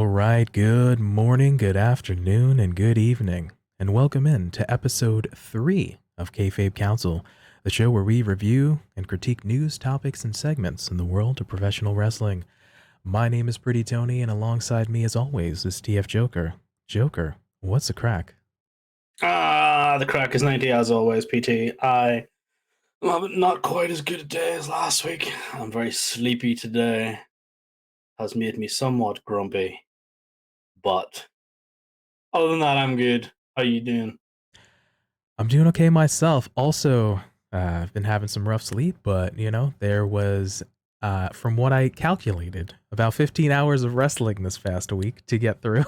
All right, good morning, good afternoon, and good evening, and welcome in to episode 3 of Kayfabe Kouncil, the show where we review and critique news, topics, and segments in the world of professional wrestling. My name is PrettyTony, and alongside me, as always, is TF0ker. Joker, what's the crack? The crack is 90 as always, PT. I am not quite as good a day as last week. I'm very sleepy today. Has made me somewhat grumpy. But other than that, I'm good. How you doing? I'm doing okay myself. Also, I've been having some rough sleep, but there was, from what I calculated, about 15 hours of wrestling this past week to get through.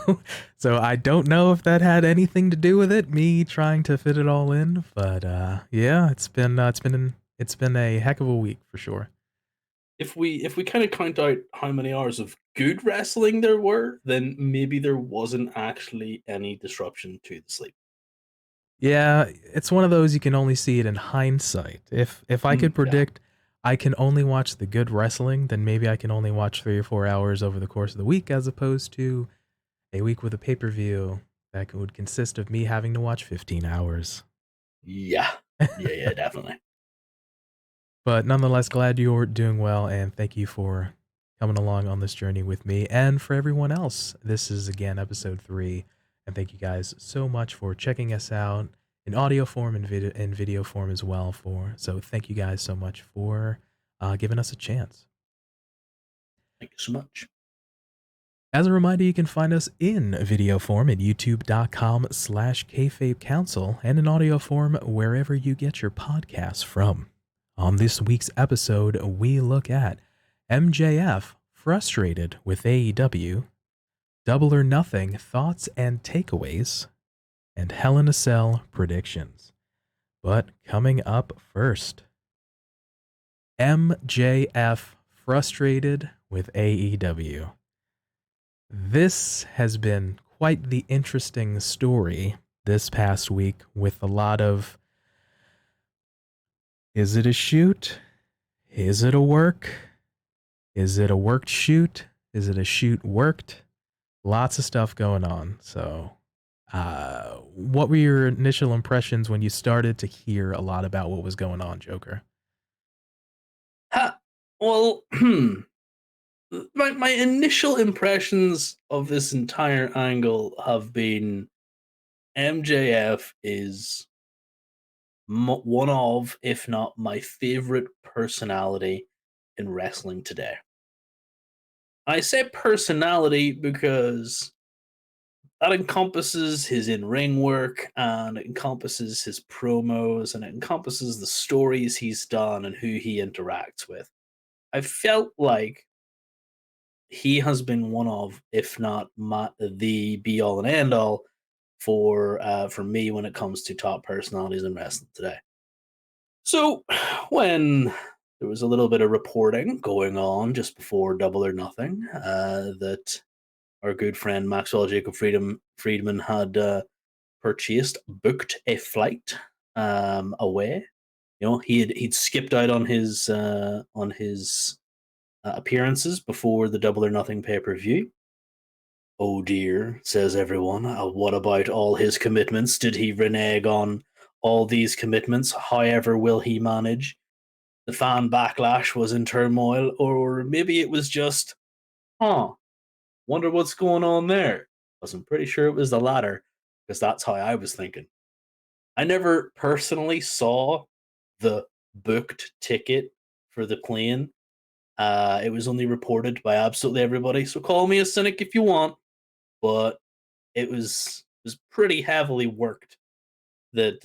So I don't know if that had anything to do with it, me trying to fit it all in. But yeah, it's been a heck of a week for sure. If we kind of count out how many hours of good wrestling there were, then maybe there wasn't actually any disruption to the sleep. Yeah, it's one of those you can only see it in hindsight. If I could Yeah. predict I can only watch the good wrestling, then maybe I can only watch 3 or 4 hours over the course of the week, as opposed to a week with a pay-per-view that would consist of me having to watch 15 hours. Yeah. Yeah, definitely. But nonetheless, glad you're doing well, and thank you for coming along on this journey with me. And for everyone else, this is again episode 3, and thank you guys so much for checking us out in audio form and video form as well. So thank you guys so much for giving us a chance. Thank you so much. As a reminder, you can find us in video form at youtube.com/KayfabeKouncil and in audio form wherever you get your podcasts from. On this week's episode, we look at MJF frustrated with AEW, Double or Nothing thoughts and takeaways, and Hell in a Cell predictions. But coming up first, MJF frustrated with AEW. This has been quite the interesting story this past week, with a lot of, is it a shoot? Is it a work? Is it a worked shoot? Is it a shoot worked? Lots of stuff going on. So, what were your initial impressions when you started to hear a lot about what was going on, Joker? Well, my initial impressions of this entire angle have been MJF is one of, if not my favorite personality in wrestling today. I say personality because that encompasses his in-ring work, and it encompasses his promos, and it encompasses the stories he's done and who he interacts with. I felt like he has been one of, if not the be all and end all for me when it comes to top personalities in wrestling today. So when there was a little bit of reporting going on just before Double or Nothing, that our good friend Maxwell Jacob Friedman had booked a flight away. You know, he'd skipped out on his appearances before the Double or Nothing pay per view. Oh dear, says everyone. What about all his commitments? Did he renege on all these commitments? However, will he manage? The fan backlash was in turmoil, or maybe it was just, wonder what's going on there. I'm pretty sure it was the latter, because that's how I was thinking. I never personally saw the booked ticket for the plane. It was only reported by absolutely everybody, so call me a cynic if you want, but it was pretty heavily worked that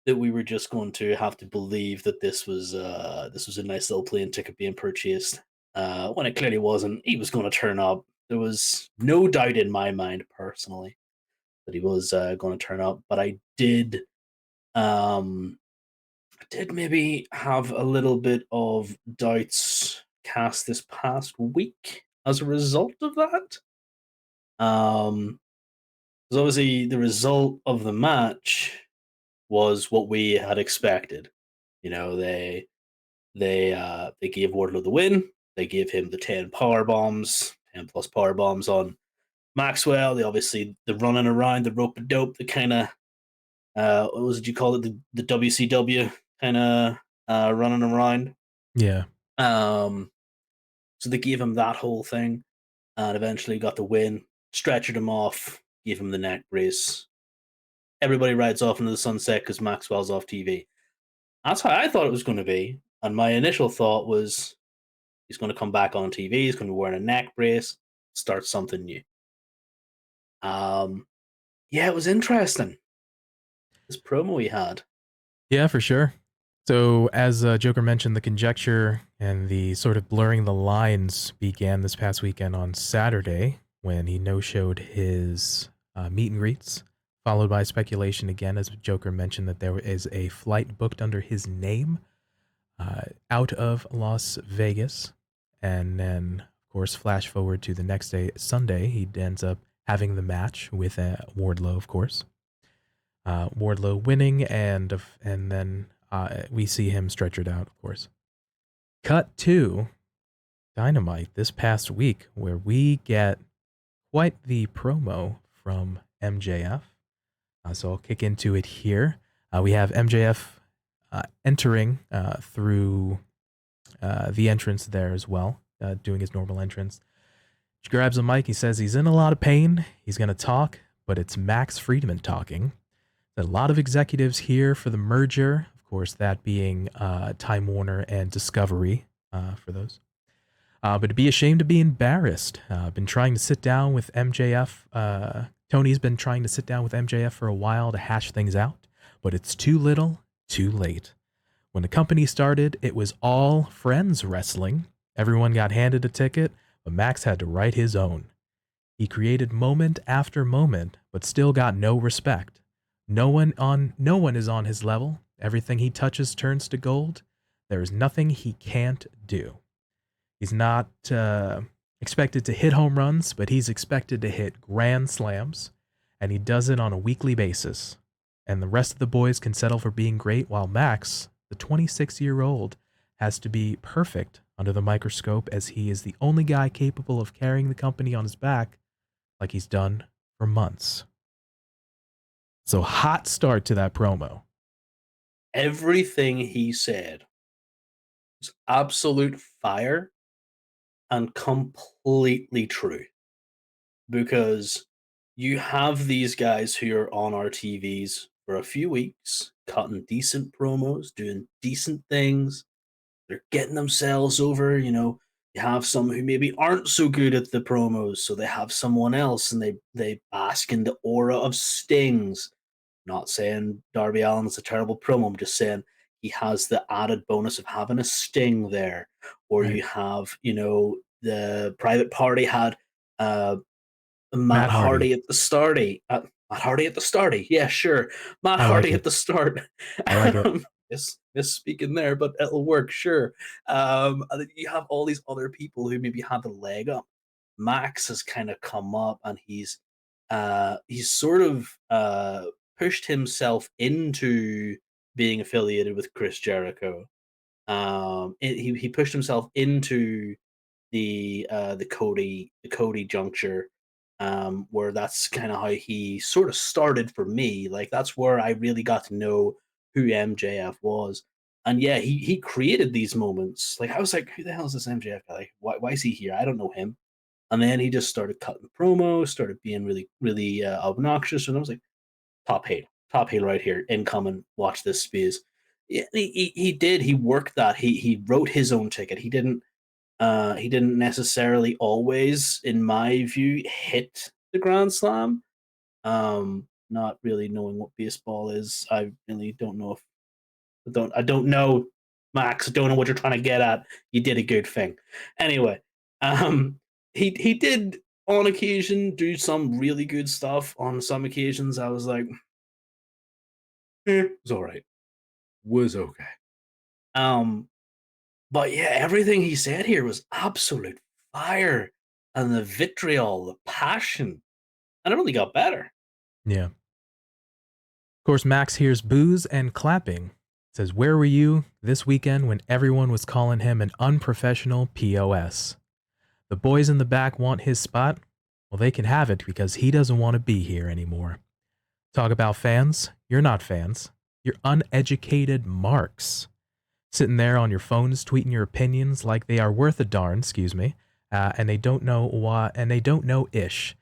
that we were just going to have to believe that this was a nice little plane ticket being purchased when it clearly wasn't. He was going to turn up. There was no doubt in my mind personally that he was going to turn up, but um, I did maybe have a little bit of doubts cast this past week as a result of that. Um, because obviously the result of the match was what we had expected. You know, they gave Wardlow the win. They gave him the 10 power bombs, and plus power bombs on Maxwell. The running around the rope a dope, the kind of what was it you call it, the WCW kind of running around. Yeah. Um, so they gave him that whole thing, and eventually got the win. Stretchered him off, gave him the neck brace. Everybody rides off into the sunset because Maxwell's off TV. That's how I thought it was going to be. And my initial thought was he's going to come back on TV. He's going to be wearing a neck brace, start something new. Yeah, it was interesting. This promo he had. Yeah, for sure. So, as Joker mentioned, the conjecture and the sort of blurring the lines began this past weekend on Saturday when he no-showed his meet and greets, followed by speculation again, as Joker mentioned, that there is a flight booked under his name out of Las Vegas. And then, of course, flash forward to the next day, Sunday, he ends up having the match with Wardlow, of course. Wardlow winning, and then we see him stretchered out, of course. Cut to Dynamite this past week, where we get quite the promo from MJF. So I'll kick into it here. We have MJF entering through the entrance there as well, doing his normal entrance. He grabs a mic. He says he's in a lot of pain. He's going to talk, but it's Max Friedman talking. A lot of executives here for the merger, of course, that being Time Warner and Discovery for those. But to be ashamed to be embarrassed. Been trying to sit down with MJF. Tony's been trying to sit down with MJF for a while to hash things out, but it's too little, too late. When the company started, it was all friends wrestling. Everyone got handed a ticket, but Max had to write his own. He created moment after moment, but still got no respect. No one is on his level. Everything he touches turns to gold. There is nothing he can't do. He's not expected to hit home runs, but he's expected to hit grand slams, and he does it on a weekly basis. And the rest of the boys can settle for being great, while Max, the 26-year-old, has to be perfect under the microscope, as he is the only guy capable of carrying the company on his back like he's done for months. So, hot start to that promo. Everything he said was absolute fire and completely true. Because you have these guys who are on our TVs for a few weeks, cutting decent promos, doing decent things. They're getting themselves over, you have some who maybe aren't so good at the promos, so they have someone else and they bask in the aura of stings. Not saying Darby Allin's a terrible promo. I'm just saying he has the added bonus of having a sting there. Or Right. you have, the Private Party had Matt Hardy. Matt Hardy at the starty. Yeah, sure. Matt I like Hardy it. at the start. I like it. Misspeaking there, but it'll work, sure. And then you have all these other people who maybe had the leg up. Max has kind of come up, and he's sort of pushed himself into being affiliated with Chris Jericho. He pushed himself into the Cody juncture, where that's kind of how he sort of started for me. Like that's where I really got to know who MJF was. And yeah, he created these moments. Like I was like, who the hell is this MJF guy? Like, why is he here? I don't know him. And then he just started cutting promos, started being really, really obnoxious, and I was like, top heel right here, incoming. Watch this space. Yeah, he did. He worked that. He wrote his own ticket. He didn't necessarily always, in my view, hit the Grand Slam. Not really knowing what baseball is, I really don't know if I don't know, Max. I don't know what you're trying to get at. You did a good thing. Anyway, he did on occasion do some really good stuff. On some occasions, I was like, it was all right, was okay. Um, But yeah, everything he said here was absolute fire. And the vitriol, the passion. And it only got better. Yeah. Of course, Max hears boos and clapping. Says, "Where were you this weekend when everyone was calling him an unprofessional POS?" The boys in the back want his spot. Well, they can have it because he doesn't want to be here anymore. Talk about fans. You're not fans. You're uneducated marks. Sitting there on your phones tweeting your opinions like they are worth a darn, excuse me, and they don't know why, and they don't know ish.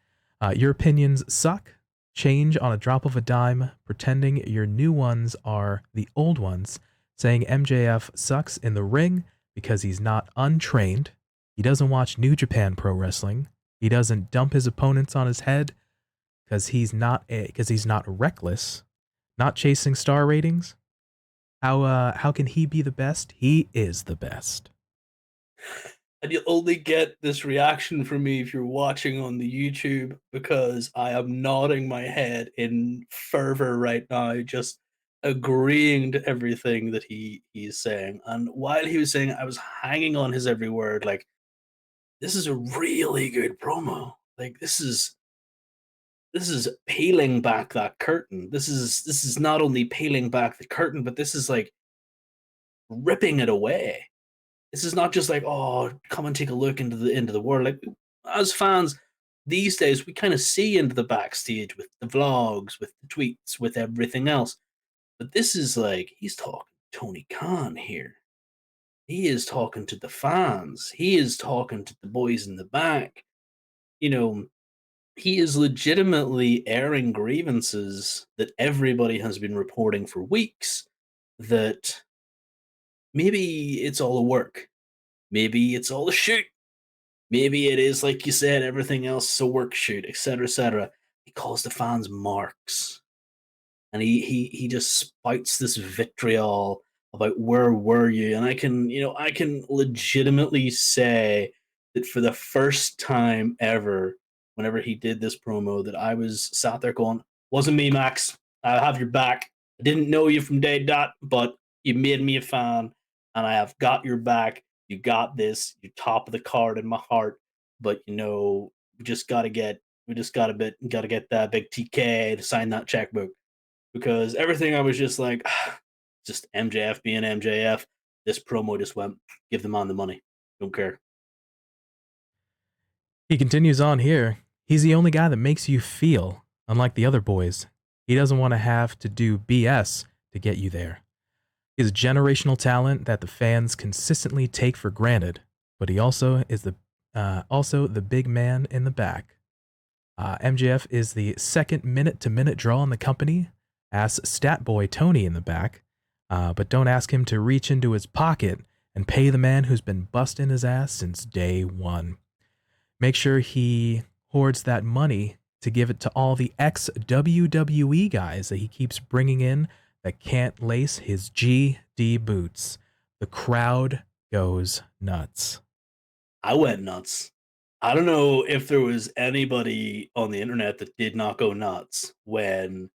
Your opinions suck. Change on a drop of a dime, pretending your new ones are the old ones, saying MJF sucks in the ring because he's not untrained. He doesn't watch New Japan Pro Wrestling. He doesn't dump his opponents on his head because he's not reckless, not chasing star ratings. How can he be the best? He is the best. And you'll only get this reaction from me if you're watching on the YouTube, because I am nodding my head in fervor right now, just agreeing to everything that he's saying. And while he was saying it, I was hanging on his every word. Like, this is a really good promo. Like, this is peeling back that curtain. This is not only peeling back the curtain, but this is like ripping it away. This is not just like, oh, come and take a look into the world. Like, as fans these days, we kind of see into the backstage with the vlogs, with the tweets, with everything else. But this is like, he's talking Tony Khan here. He is talking to the fans. He is talking to the boys in the back. You know, he is legitimately airing grievances that everybody has been reporting for weeks, that maybe it's all a work. Maybe it's all a shoot. Maybe it is, like you said, everything else is a work shoot, etc., etc. He calls the fans marks, and he just spouts this vitriol about where were you. And I can legitimately say that for the first time ever, whenever he did this promo, that I was sat there going, "Wasn't me, Max. I have your back. I didn't know you from day dot, but you made me a fan, and I have got your back. You got this. You're top of the card in my heart. But we just gotta get that big TK to sign that checkbook." Because everything I was just like, just MJF being MJF. This promo just went, give the man the money. Don't care. He continues on here. He's the only guy that makes you feel, unlike the other boys. He doesn't want to have to do BS to get you there. He's a generational talent that the fans consistently take for granted, but he also is the big man in the back. MJF is the second minute-to-minute draw in the company. Ask Stat Boy Tony in the back, but don't ask him to reach into his pocket and pay the man who's been busting his ass since day one. Make sure he hoards that money to give it to all the ex-WWE guys that he keeps bringing in that can't lace his GD boots. The crowd goes nuts. I went nuts. I don't know if there was anybody on the internet that did not go nuts when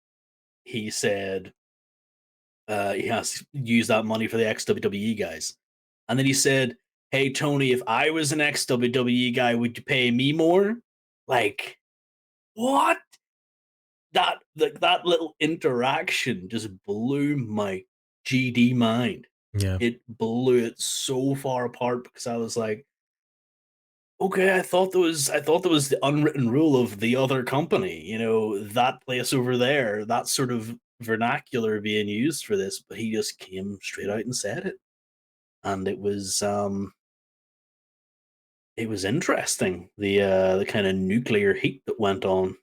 he said he has to use that money for the ex WWE guys. And then he said, "Hey, Tony, if I was an ex WWE guy, would you pay me more?" Like, what? That little interaction just blew my GD mind. Yeah. It blew it so far apart, because I was like, okay, I thought there was the unwritten rule of the other company, that place over there, that sort of vernacular being used for this, but he just came straight out and said it. And it was interesting, the kind of nuclear heat that went on.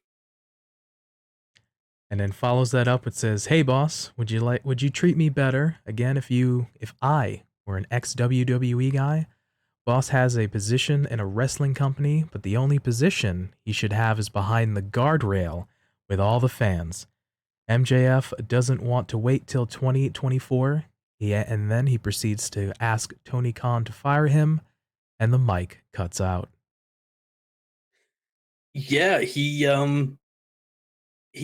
And then follows that up with says, "Hey boss, would you treat me better again if I were an ex WWE guy? Boss has a position in a wrestling company, but the only position he should have is behind the guardrail with all the fans. MJF doesn't want to wait till 2024." And then he proceeds to ask Tony Khan to fire him, and the mic cuts out. Yeah, he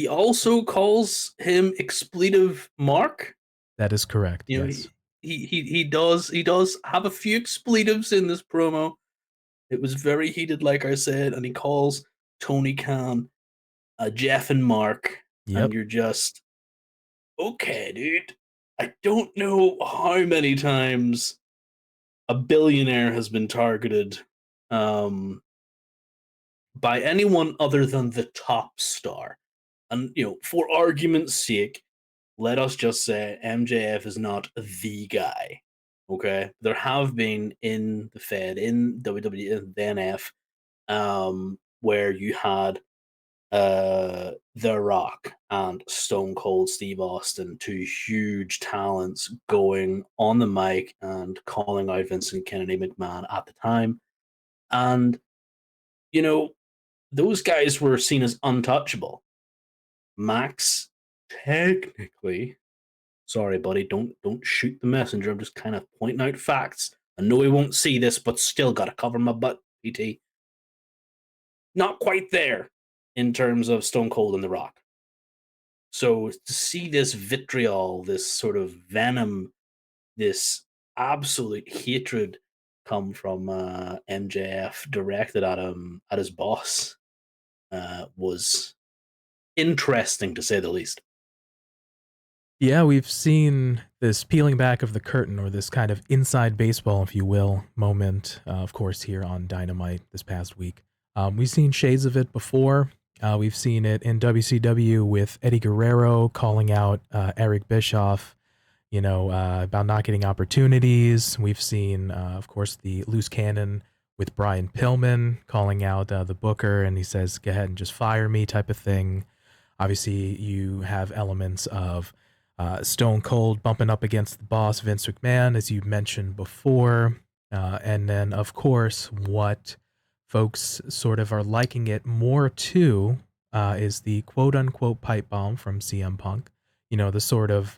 also calls him expletive Mark. That is correct, You know, yes. he does have a few expletives in this promo. It was very heated, like I said, and he calls Tony Khan Jeff and Mark, and Yep. you're just, okay, dude. I don't know how many times a billionaire has been targeted by anyone other than the top star. And, for argument's sake, let us just say MJF is not the guy. Okay. There have been in the Fed, in WWE, in the NF, where you had The Rock and Stone Cold Steve Austin, two huge talents, going on the mic and calling out Vincent Kennedy McMahon at the time. And, you know, those guys were seen as untouchable. Max, technically, sorry, buddy, don't shoot the messenger. I'm just kind of pointing out facts. I know he won't see this, but still gotta cover my butt, PT. Not quite there in terms of Stone Cold and The Rock. So to see this vitriol, this sort of venom, this absolute hatred come from MJF directed at him, at his boss, was interesting to say the least. Yeah, we've seen this peeling back of the curtain, or this kind of inside baseball, if you will, moment, of course, here on Dynamite this past week. We've seen shades of it before. We've seen it in WCW with Eddie Guerrero calling out Eric Bischoff, about not getting opportunities. We've seen, of course, the loose cannon with Brian Pillman calling out the booker, and he says, go ahead and just fire me type of thing. Obviously, you have elements of Stone Cold bumping up against the boss, Vince McMahon, as you mentioned before. And then, of course, what folks sort of are liking it more to is the quote unquote pipe bomb from CM Punk. The sort of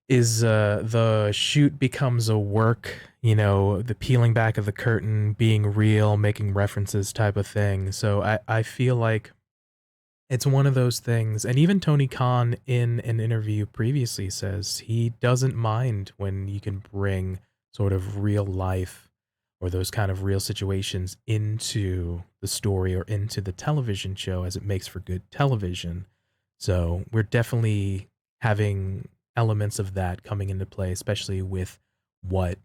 the shoot becomes a work, the peeling back of the curtain, being real, making references type of thing. So I feel like it's one of those things, and even Tony Khan in an interview previously says he doesn't mind when you can bring sort of real life or those kind of real situations into the story or into the television show, as it makes for good television. So we're definitely having elements of that coming into play, especially with what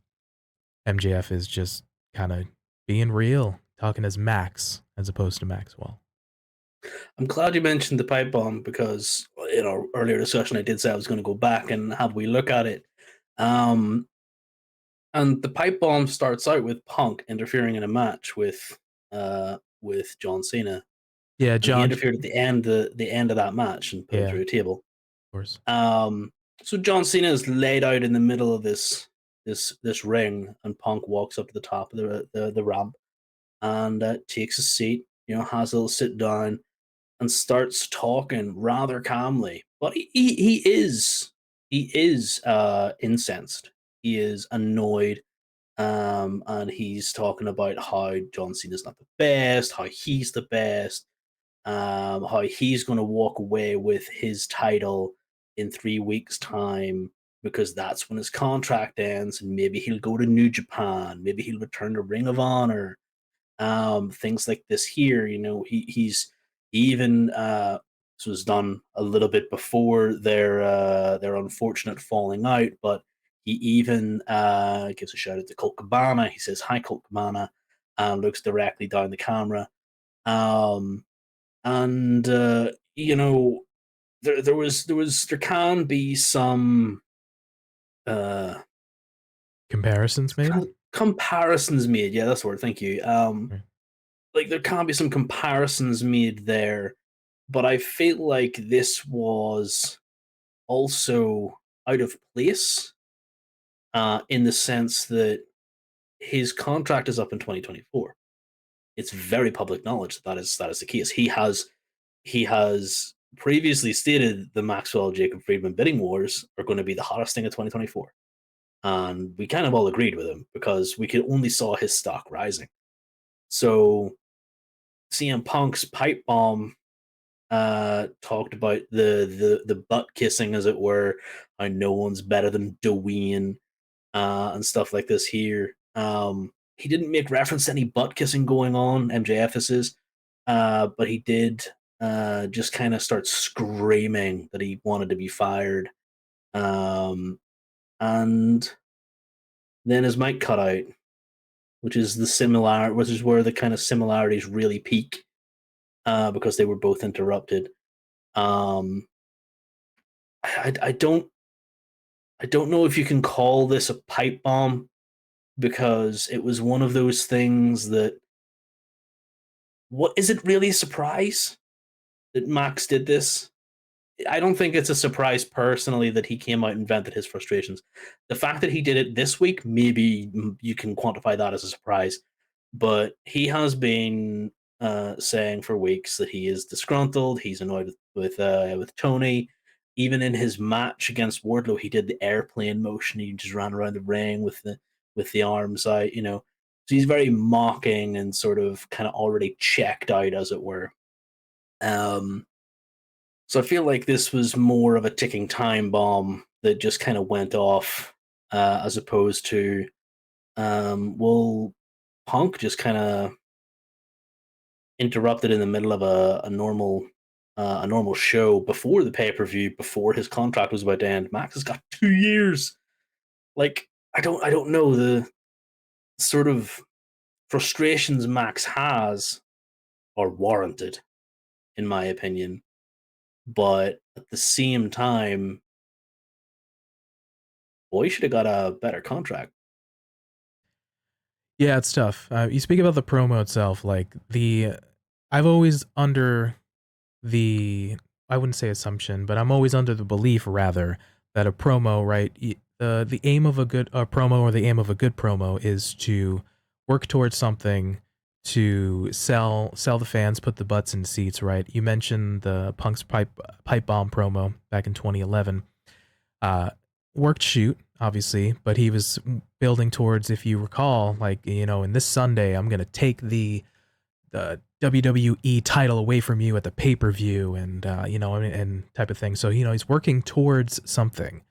MJF is just kind of being real, talking as Max as opposed to Maxwell. I'm glad you mentioned the pipe bomb because in our earlier discussion, I did say I was going to go back and have we look at it. Um, and the pipe bomb starts out with Punk interfering in a match with John Cena, Yeah, and he John. interfered at the end of that match and put him Yeah, through a table. of course. So John Cena is laid out in the middle of this ring, and Punk walks up to the top of the ramp and takes a seat. Has a little sit down and starts talking rather calmly. But he is incensed. He is annoyed. And he's talking about how John Cena's not the best, how he's the best, how he's going to walk away with his title in 3 weeks' time because that's when his contract ends, and maybe he'll go to New Japan, maybe he'll return to Ring of Honor, things like this here. He even this was done a little bit before their unfortunate falling out, but he even gives a shout out to Colt Cabana. He says hi, Colt Cabana, and looks directly down the camera. Um, and there can be some uh Comparisons made? comparisons made. Yeah, that's the word. Thank you. Right. Like there can be some comparisons made there, but I feel like this was also out of place in the sense that his contract is up in 2024. It's very public knowledge that is the case. He has previously stated the Maxwell Jacob Friedman bidding wars are going to be the hottest thing of 2024, and we kind of all agreed with him because we could only saw his stock rising. So CM Punk's pipe bomb talked about the butt kissing, as it were, how no one's better than Dwayne, and stuff like this here. He didn't make reference to any butt kissing going on, MJF is, but he did just kind of start screaming that he wanted to be fired. And then his mic cut out which is which is where the kind of similarities really peak, because they were both interrupted. Um, I don't know if you can call this a pipe bomb, because it was one of those things that, what is it really a surprise that Max did this? I don't think it's a surprise personally that he came out and vented his frustrations. The fact that he did it this week, maybe you can quantify that as a surprise. But he has been saying for weeks that he is disgruntled. He's annoyed with Tony. Even in his match against Wardlow, he did the airplane motion. He just ran around the ring with the arms out. So he's very mocking and sort of kind of already checked out, as it were. Um, so I feel like this was more of a ticking time bomb that just kind of went off, as opposed to, well, Punk just kind of interrupted in the middle of a normal show before the pay per view, before his contract was about to end. Max has got 2 years. Like, I don't know, the sort of frustrations Max has are warranted, in my opinion. But at the same time, boy should have got a better contract. Yeah, it's tough. You speak about the promo itself, I've always under the, I wouldn't say assumption, but I'm always under the belief rather that a promo, right? The aim of a good promo, or the aim of a good promo, is to work towards something, to sell the fans, put the butts in seats, right? You mentioned the Punk's pipe bomb promo back in 2011. Uh, Worked shoot, obviously, but he was building towards, if you recall, in this Sunday, I'm gonna take the WWE title away from you at the pay per view, and and type of thing. So he's working towards something.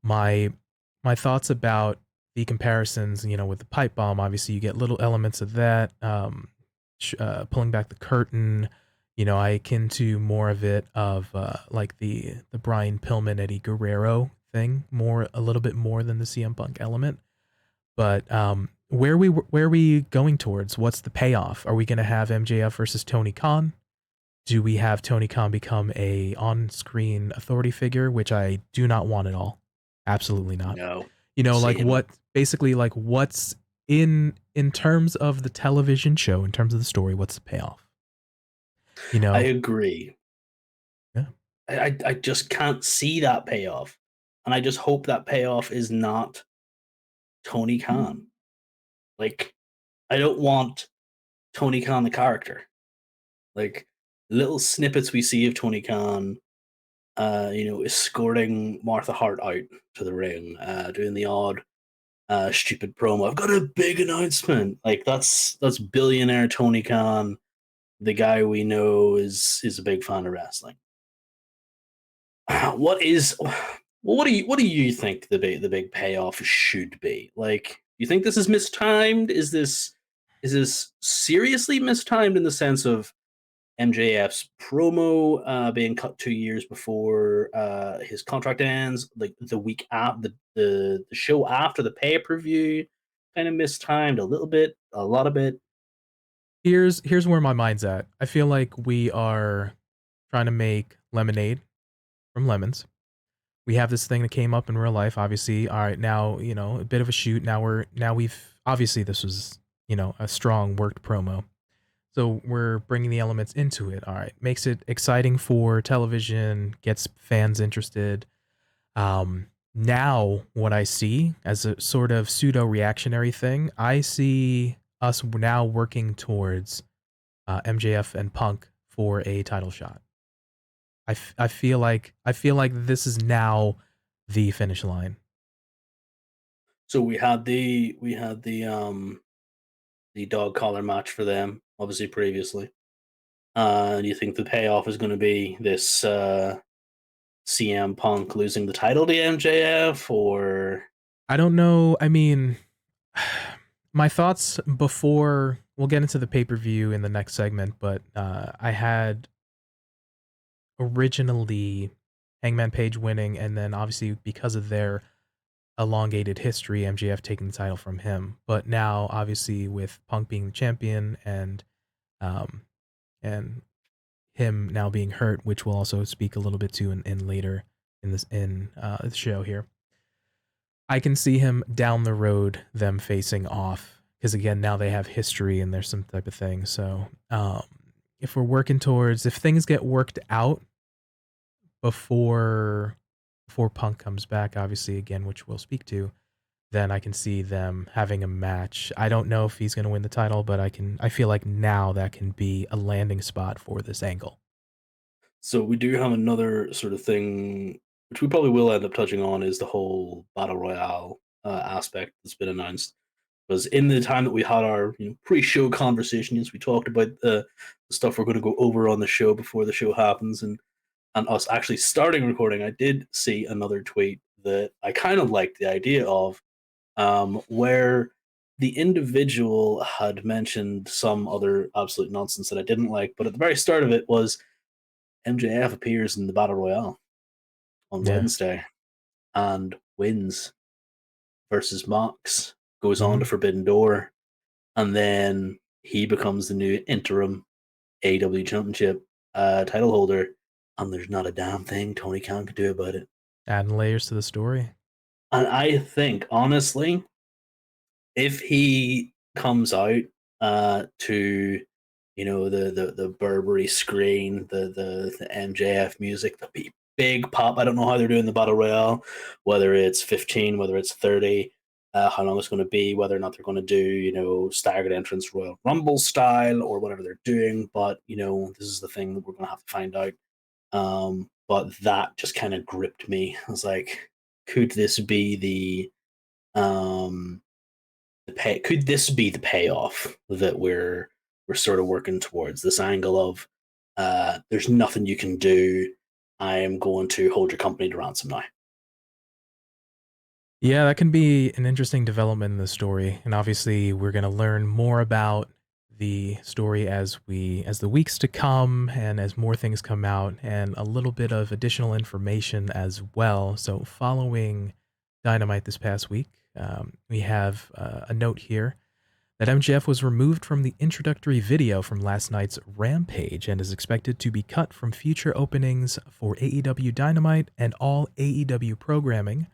My my thoughts about the comparisons, with the pipe bomb. Obviously, you get little elements of that, pulling back the curtain. I akin to more of it of like the Brian Pillman Eddie Guerrero thing, a little bit more than the CM Punk element. But where are we going towards? What's the payoff? Are we going to have MJF versus Tony Khan? Do we have Tony Khan become a on-screen authority figure, which I do not want at all? Absolutely not. No, Like same. what basically like what's in terms of the television show, in terms of the story, what's the payoff? You I know? agree. Yeah. I just can't see that payoff, and I just hope that payoff is not Tony Khan. Like, I don't want Tony Khan the character. Like, little snippets we see of Tony Khan, escorting Martha Hart out to the ring, doing the odd stupid promo. I've got a big announcement. Like, that's billionaire Tony Khan, the guy we know is a big fan of wrestling. What is what do you think the big payoff should be? Like, do you think this is mistimed? Is this seriously mistimed in the sense of MJF's promo being cut 2 years before his contract ends, like the week after the show after the pay per view, kind of mistimed a little bit, a lot of it. Here's where my mind's at. I feel like we are trying to make lemonade from lemons. We have this thing that came up in real life, obviously. All right, now, a bit of a shoot. We've obviously, this was, a strong worked promo. So we're bringing the elements into it. All right, makes it exciting for television, gets fans interested. Now what I see as a sort of pseudo reactionary thing, I see us now working towards MJF and Punk for a title shot. I feel like this is now the finish line. So we had the dog collar match for them, obviously previously. Do you think the payoff is going to be this CM Punk losing the title to MJF, or I don't know. I mean, my thoughts before we'll get into the pay per view in the next segment, but I had originally Hangman Page winning, and then obviously because of their elongated history, MJF taking the title from him. But now, obviously, with Punk being the champion um, and him now being hurt, which we'll also speak a little bit to in later in the show here, I can see him down the road, them facing off, because again, now they have history and there's some type of thing. So if we're working towards, if things get worked out before Punk comes back, obviously again, which we'll speak to, then I can see them having a match. I don't know if he's going to win the title, but I feel like now that can be a landing spot for this angle. So we do have another sort of thing, which we probably will end up touching on, is the whole battle royale aspect that's been announced. Because in the time that we had our pre-show conversations, we talked about the stuff we're going to go over on the show before the show happens, and us actually starting recording. I did see another tweet that I kind of liked the idea of, where the individual had mentioned some other absolute nonsense that I didn't like, but at the very start of it was MJF appears in the Battle Royale on Yeah. Wednesday and wins versus Mox, goes on Mm-hmm. to Forbidden Door, and then he becomes the new interim AEW Championship title holder, and there's not a damn thing Tony Khan can do about it. Adding layers to the story. And I think, honestly, if he comes out to the Burberry screen, the MJF music, the big pop. I don't know how they're doing the battle royale, whether it's 15, whether it's 30, how long it's going to be, whether or not they're going to do staggered entrance Royal Rumble style or whatever they're doing. But this is the thing that we're going to have to find out. But that just kind of gripped me. I was like, could this be could this be the payoff that we're sort of working towards, this angle of there's nothing you can do, I am going to hold your company to ransom now. Yeah, that can be an interesting development in the story, and obviously we're going to learn more about the story as the weeks to come and as more things come out, and a little bit of additional information as well. So following Dynamite this past week, we have a note here that MJF was removed from the introductory video from last night's Rampage and is expected to be cut from future openings for AEW Dynamite and all AEW programming.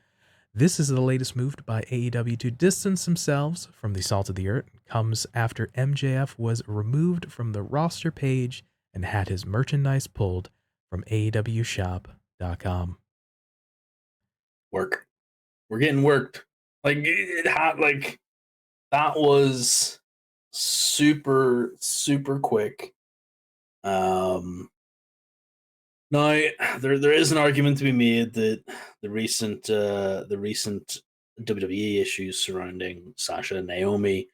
This is the latest move by AEW to distance themselves from the salt of the earth. It comes after MJF was removed from the roster page and had his merchandise pulled from AEWshop.com. Work. We're getting worked. Like it had that was super, super quick. Now, there is an argument to be made that the recent WWE issues surrounding Sasha and Naomi,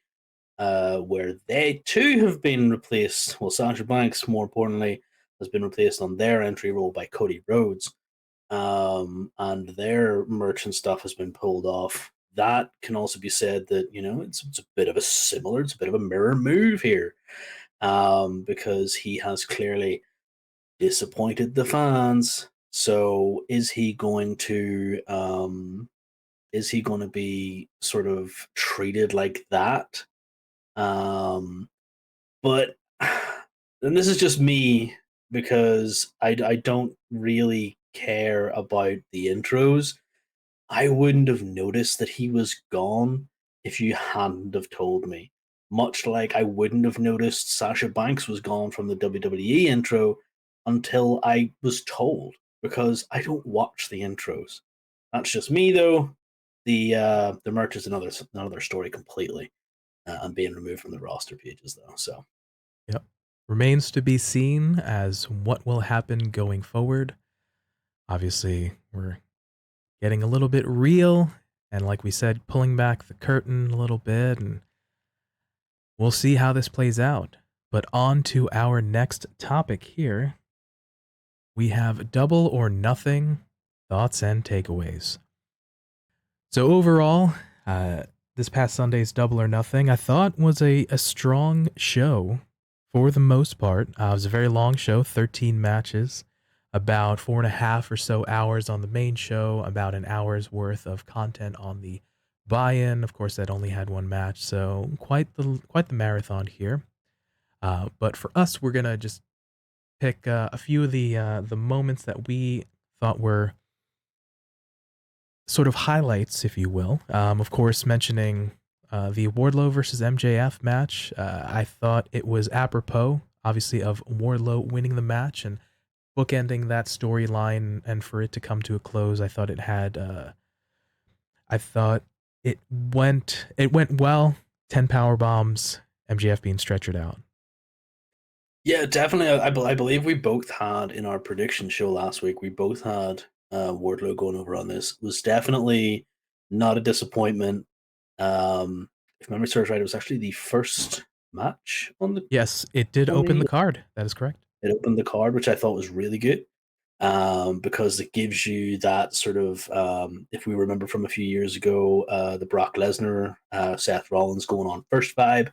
where they too have been replaced. Well, Sasha Banks, more importantly, has been replaced on their entry role by Cody Rhodes, and their merchant stuff has been pulled off. That can also be said that it's a bit of it's a bit of a mirror move here, because he has clearly disappointed the fans. So is he going to be sort of treated like that? But and this is just me, because I don't really care about the intros. I wouldn't have noticed that he was gone if you hadn't have told me. Much like I wouldn't have noticed Sasha Banks was gone from the WWE intro until I was told, because I don't watch the intros. That's just me though. The merch is another story completely. And being removed from the roster pages though. So Yep. Remains to be seen as what will happen going forward. Obviously, we're getting a little bit real, and like we said, pulling back the curtain a little bit, and we'll see how this plays out. But on to our next topic here. We have Double or Nothing thoughts and takeaways. So overall, this past Sunday's Double or Nothing, I thought was a strong show for the most part. It was a very long show, 13 matches. about 4.5 or so hours on the main show, about an hour's worth of content on the buy-in. Of course, that only had one match, so quite the marathon here. But for us, we're gonna just pick a few of the moments that we thought were sort of highlights, if you will. Of course, mentioning the Wardlow versus MJF match. I thought it was apropos, obviously, of Wardlow winning the match and bookending that storyline, and for it to come to a close. I thought it had. I thought it went well. 10 power bombs. MJF being stretchered out. Yeah, definitely. I believe we both had in our prediction show last week. We both had Wardlow going over on this. It was definitely not a disappointment. If memory serves right, it was actually the first match on the Yes, it did open the Tony. card. That is correct. It opened the card, which I thought was really good, because it gives you that sort of, if we remember from a few years ago, the Brock Lesnar, Seth Rollins going on first vibe,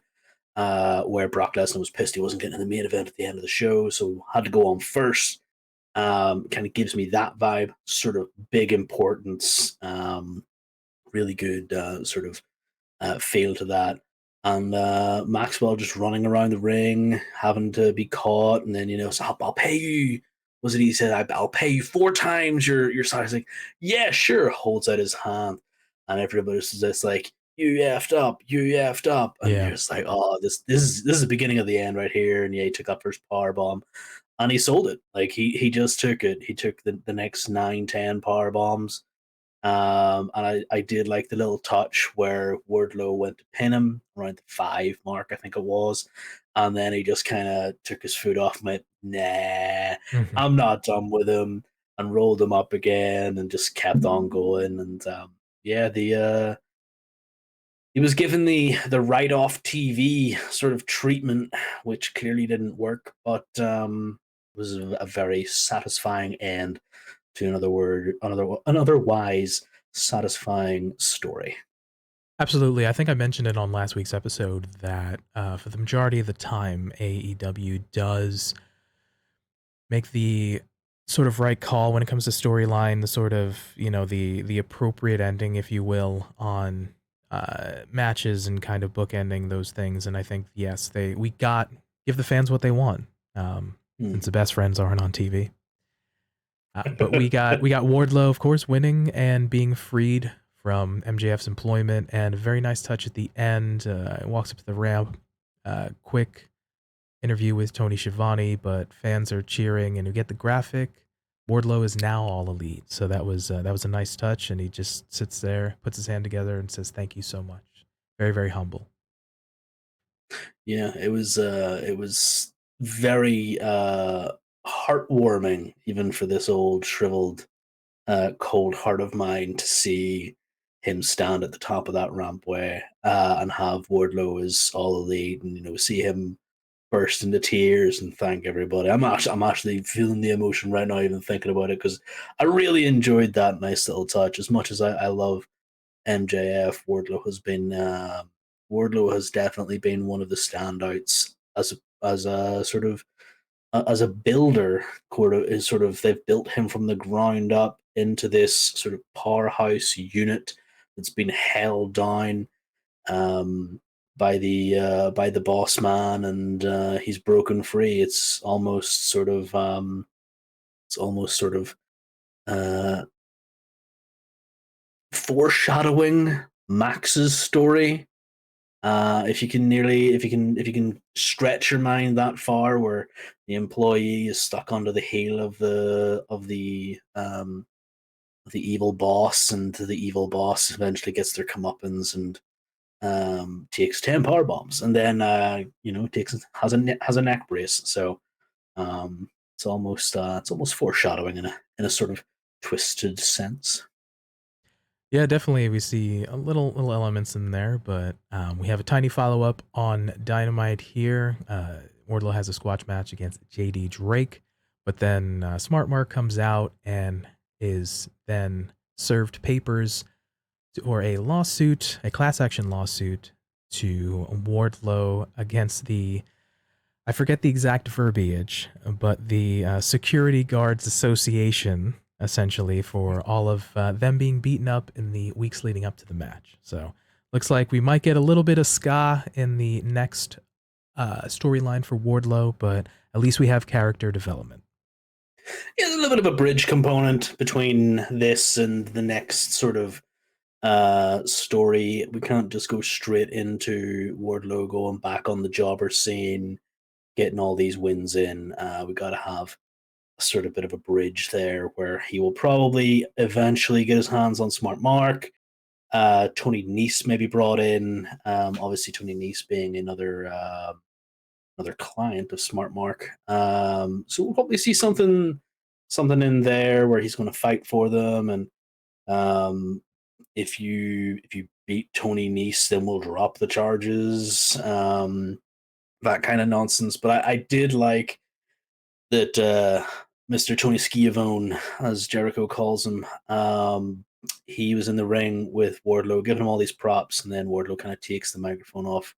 where Brock Lesnar was pissed he wasn't getting in the main event at the end of the show, so had to go on first. Kind of gives me that vibe, sort of big importance, really good sort of feel to that. And Maxwell just running around the ring, having to be caught, and then so I'll pay you. Was it he said I'll pay you 4 times your size? Like, yeah, sure. Holds out his hand, and everybody's just like, you effed up, you effed up, and Yeah. you're just like, oh, this is the beginning of the end right here. And yeah, he took that first power bomb, and he sold it. Like he just took it. He took the next 9, 10 power bombs, and I did like the little touch where Wardlow went to pin him around the 5 mark, I think it was. And then he just kind of took his foot off and went, nah, Mhm. I'm not done with him, and rolled him up again and just kept on going. And yeah, he was given the write off TV sort of treatment, which clearly didn't work, but was a very satisfying end to another wise, satisfying story. Absolutely. I think I mentioned it on last week's episode that for the majority of the time, AEW does make the sort of right call when it comes to storyline, the sort of, the appropriate ending, if you will, on matches and kind of bookending those things. And I think, yes, we give the fans what they want, Hmm. since the best friends aren't on TV. But we got Wardlow, of course, winning and being freed from MJF's employment, and a very nice touch at the end. Walks up to the ramp, quick interview with Tony Schiavone, but fans are cheering, and you get the graphic. Wardlow is now all elite, so that was a nice touch, and he just sits there, puts his hand together, and says, "Thank you so much." Very, very humble. Yeah, it was very heartwarming, even for this old shriveled, cold heart of mine, to see him stand at the top of that rampway, and have Wardlow as all elite, and see him burst into tears and thank everybody. I'm actually feeling the emotion right now, even thinking about it, because I really enjoyed that nice little touch. As much as I love MJF, Wardlow has definitely been one of the standouts as a sort of as a builder. They've built him from the ground up into this sort of powerhouse unit that's been held down, um, by the boss man, and he's broken free. It's almost sort of uh, foreshadowing Max's story. If you can stretch your mind that far, where the employee is stuck under the heel of the evil boss, and the evil boss eventually gets their comeuppance and takes 10 power bombs, and then takes has a neck brace. So it's almost foreshadowing in a sort of twisted sense. Yeah, definitely. We see a little elements in there, but we have a tiny follow up on Dynamite here. Wardlow has a squash match against JD Drake, but then Smart Mark comes out and is then served papers or a lawsuit, a class action lawsuit to Wardlow against the I forget the exact verbiage, but the Security Guards Association, essentially, for all of them being beaten up in the weeks leading up to the match. So looks like we might get a little bit of ska in the next storyline for Wardlow, but at least we have character development. Yeah, there's a little bit of a bridge component between this and the next sort of story. We can't just go straight into Wardlow going back on the jobber scene, getting all these wins in. We got to have a sort of bit of a bridge there where he will probably eventually get his hands on Smart Mark. Tony Nese may be brought in. Obviously, Tony Nese being another client of Smart Mark. So we'll probably see something in there where he's going to fight for them, and um, if you beat Tony Nese, then we'll drop the charges. That kind of nonsense. But I did like that Mr. Tony Schiavone, as Jericho calls him, he was in the ring with Wardlow, giving him all these props, and then Wardlow kind of takes the microphone off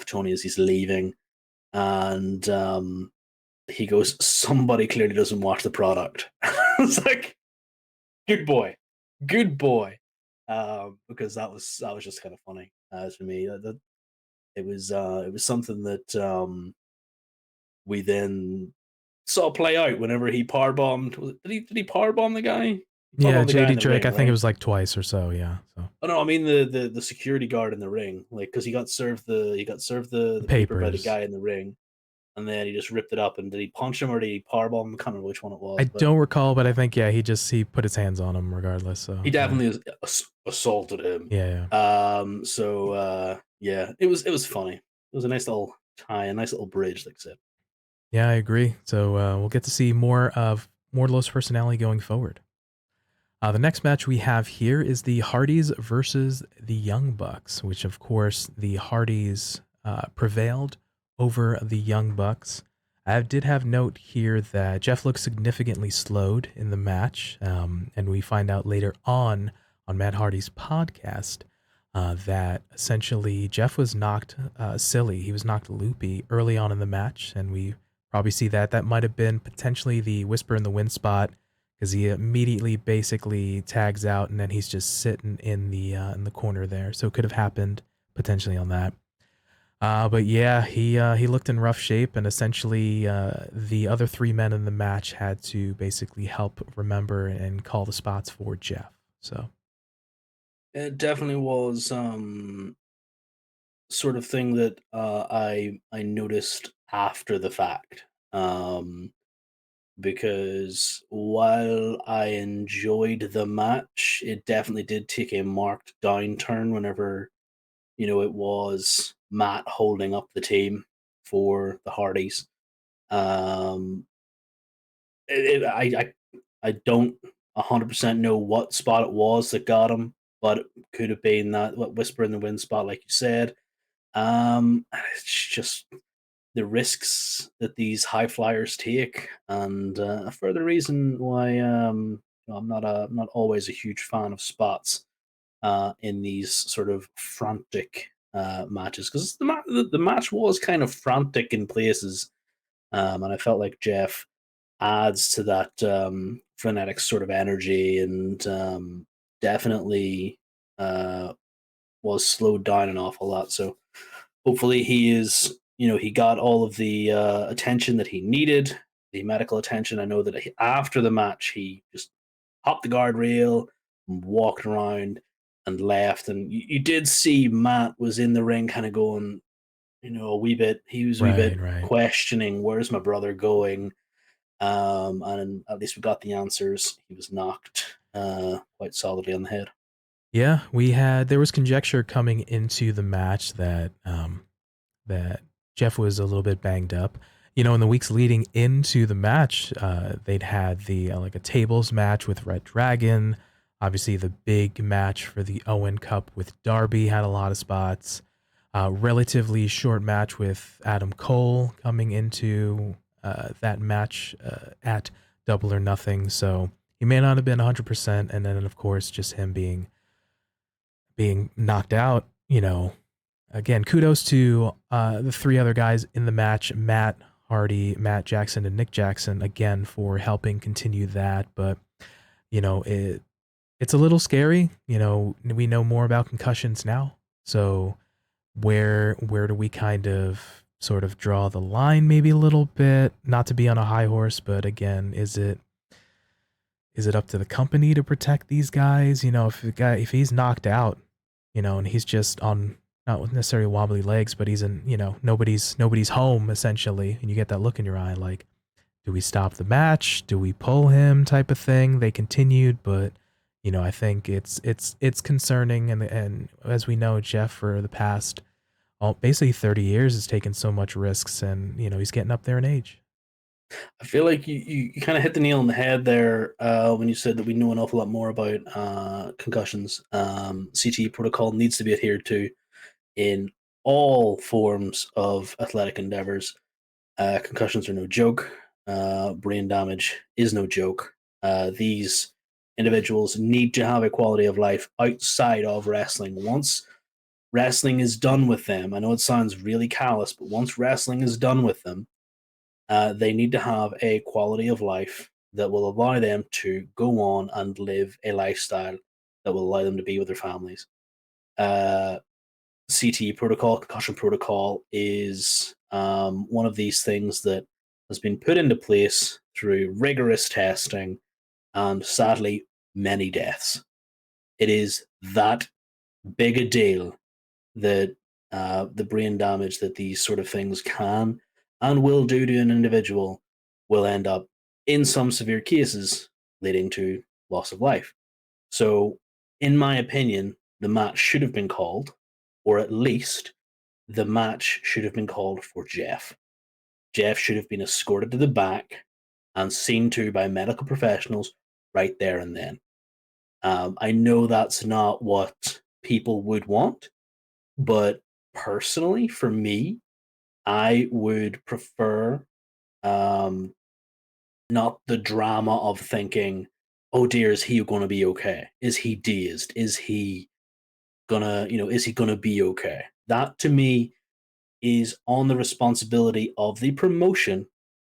Tony as he's leaving, and he goes, "Somebody clearly doesn't watch the product." It's like, good boy, good boy, because that was just kind of funny to me. It was something that we then saw play out whenever he power bombed. Did he power bomb the guy? He power Yeah, bombed the guy JD in the Drake, ring, I think it right? was like twice or so, yeah. So Oh no, I mean the security guard in the ring, like because he got served the paper by the papers. guy in the ring, and then he just ripped it up. And did he punch him or did he power bomb him? I can't remember which one it I was, but don't recall, but I think yeah, he put his hands on him regardless. So he yeah, definitely assaulted him. yeah, yeah. So yeah, it was funny. It was a nice little tie, a nice little bridge, like I said. Yeah, I agree. So we'll get to see more of Wardlow's personality going forward. The next match we have here is the Hardys versus the Young Bucks, which of course the Hardys prevailed over the Young Bucks. I did have note here that Jeff looked significantly slowed in the match, and we find out later on Matt Hardy's podcast that essentially Jeff was knocked silly. He was knocked loopy early on in the match, and we probably see that that might have been potentially the Whisper in the Wind spot because he immediately basically tags out and then he's just sitting in the corner there. So it could have happened potentially on that. But yeah, he looked in rough shape, and essentially the other three men in the match had to basically help remember and call the spots for Jeff. So It definitely was sort of thing that I noticed after the fact. Because while I enjoyed the match, it definitely did take a marked downturn whenever, it was Matt holding up the team for the Hardys. Um, I don't 100% know what spot it was that got him, but it could have been that what Whisper in the Wind spot, like you said. It's just the risks that these high flyers take, and a further reason why I'm not always a huge fan of spots in these sort of frantic matches, because the match was kind of frantic in places, and I felt like Jeff adds to that frenetic sort of energy, and definitely uh, was slowed down an awful lot. So hopefully he got all of the attention that he needed, the medical attention. I know that after the match he just hopped the guardrail and walked around and left, and you did see Matt was in the ring kind of going, a wee bit, he was a wee right, bit right. questioning, where's my brother going. And at least we got the answers. He was knocked quite solidly on the head. Yeah, there was conjecture coming into the match that Jeff was a little bit banged up. In the weeks leading into the match, they'd had the like a tables match with Red Dragon. Obviously, the big match for the Owen Cup with Darby had a lot of spots. Relatively short match with Adam Cole coming into that match at Double or Nothing. So he may not have been 100%. And then, of course, just him being knocked out, again, kudos to the three other guys in the match: Matt Hardy, Matt Jackson, and Nick Jackson, again for helping continue that. But it's a little scary. We know more about concussions now, so where do we kind of sort of draw the line maybe a little bit, not to be on a high horse, but again, is it up to the company to protect these guys? If he's knocked out, and he's just on not necessarily wobbly legs, but he's in, nobody's home essentially, and you get that look in your eye like, do we stop the match? Do we pull him type of thing? They continued, but I think it's concerning, and as we know, Jeff for the past basically 30 years has taken so much risks, and he's getting up there in age. I feel like you kind of hit the nail on the head there when you said that we know an awful lot more about concussions. CTE protocol needs to be adhered to in all forms of athletic endeavors. Concussions are no joke. Brain damage is no joke. These individuals need to have a quality of life outside of wrestling. Once wrestling is done with them, I know it sounds really callous, but once wrestling is done with them, they need to have a quality of life that will allow them to go on and live a lifestyle that will allow them to be with their families. Uh, CTE protocol, concussion protocol, is one of these things that has been put into place through rigorous testing and sadly many deaths. It is that big a deal that the brain damage that these sort of things can and will do to an individual will end up, in some severe cases, leading to loss of life. So, in my opinion, the match should have been called, or at least the match should have been called for Jeff. Jeff should have been escorted to the back and seen to by medical professionals right there and then. I know that's not what people would want, but personally, for me, I would prefer um, not the drama of thinking, "Oh dear, is he going to be okay? Is he dazed? Is he gonna be okay?" That to me is on the responsibility of the promotion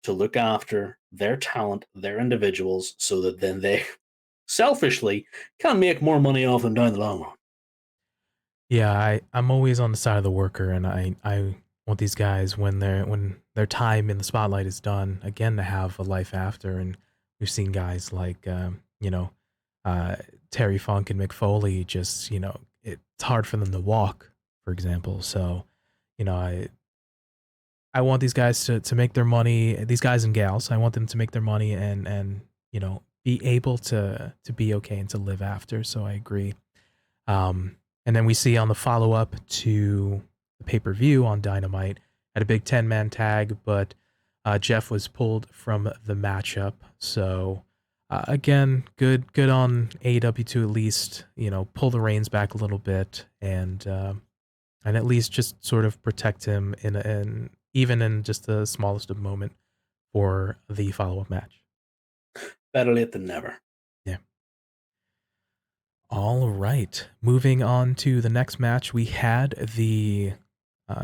to look after their talent, their individuals, so that then they selfishly can make more money off them down the long run. Yeah, I'm always on the side of the worker, and I want these guys when their time in the spotlight is done again to have a life after. And we've seen guys like uh, Terry Funk and Mick Foley just it's hard for them to walk, for example. So you know I want these guys to make their money. These guys and gals, I want them to make their money and be able to be okay and to live after. So I agree. And then we see on the follow up to the pay per view on Dynamite at a big 10-man tag, but Jeff was pulled from the matchup. So again, good on AEW to at least pull the reins back a little bit and at least just sort of protect him in even in just the smallest of moment for the follow up match. Better late than never. Yeah. All right. Moving on to the next match, we had the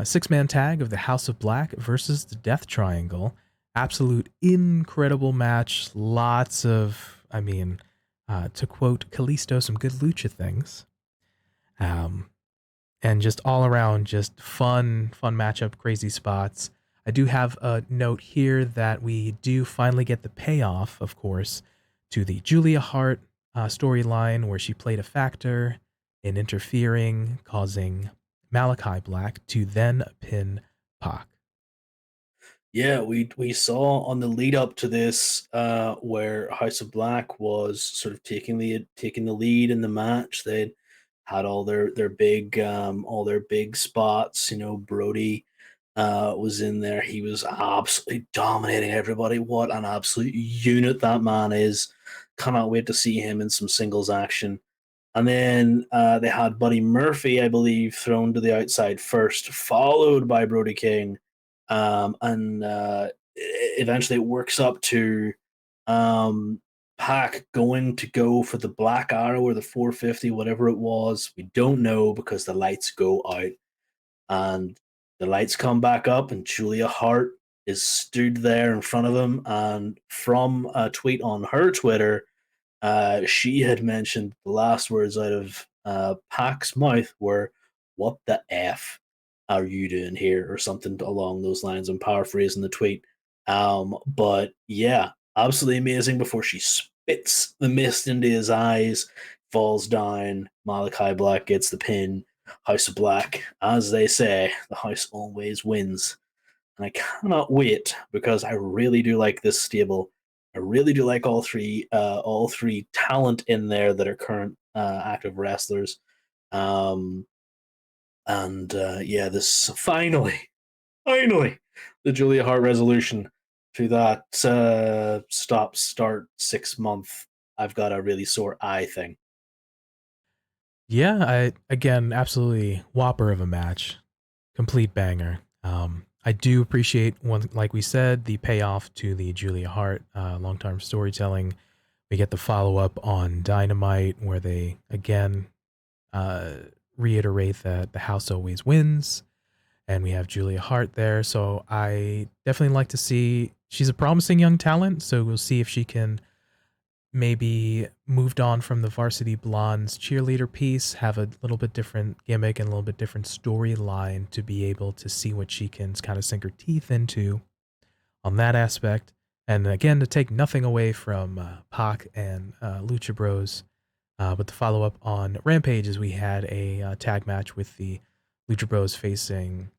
six-man tag of the House of Black versus the Death Triangle. Absolute incredible match. Lots of, to quote Kalisto, some good lucha things. And just all around, just fun matchup, crazy spots. I do have a note here that we do finally get the payoff, of course, to the Julia Hart storyline where she played a factor in interfering, causing Malachi Black to then pin Pac. Yeah, we saw on the lead up to this where House of Black was sort of taking the lead in the match. They had all their big spots. You know, Brody was in there. He was absolutely dominating everybody. What an absolute unit that man is. Cannot wait to see him in some singles action. And then they had Buddy Murphy, I believe, thrown to the outside first, followed by Brody King. And eventually it works up to um, Pac going to go for the Black Arrow or the 450, whatever it was. We don't know because the lights go out. and the lights come back up, and Julia Hart is stood there in front of him. And from a tweet on her Twitter, she had mentioned the last words out of Pac's mouth were, "What the F are you doing here?" or something along those lines. I'm paraphrasing the tweet. But yeah, absolutely amazing before she spits the mist into his eyes, falls down. Malachi Black gets the pin. House of Black, as they say, the house always wins. And I cannot wait because I really do like this stable. I really do like all three talent in there that are current active wrestlers. Um, and yeah, this finally, the Julia Hart resolution to that stop start 6 month. I've got a really sore eye thing. Yeah, I again absolutely whopper of a match, complete banger. I do appreciate one, like we said, the payoff to the Julia Hart long term storytelling. We get the follow up on Dynamite where they again uh, reiterate that the house always wins, and we have Julia Hart there. So I definitely like to see. She's a promising young talent, so we'll see if she can maybe moved on from the Varsity Blondes cheerleader piece, have a little bit different gimmick and a little bit different storyline to be able to see what she can kind of sink her teeth into on that aspect. And again, to take nothing away from Pac and Lucha Bros, but the follow up on Rampage is we had a tag match with the Lucha Bros facing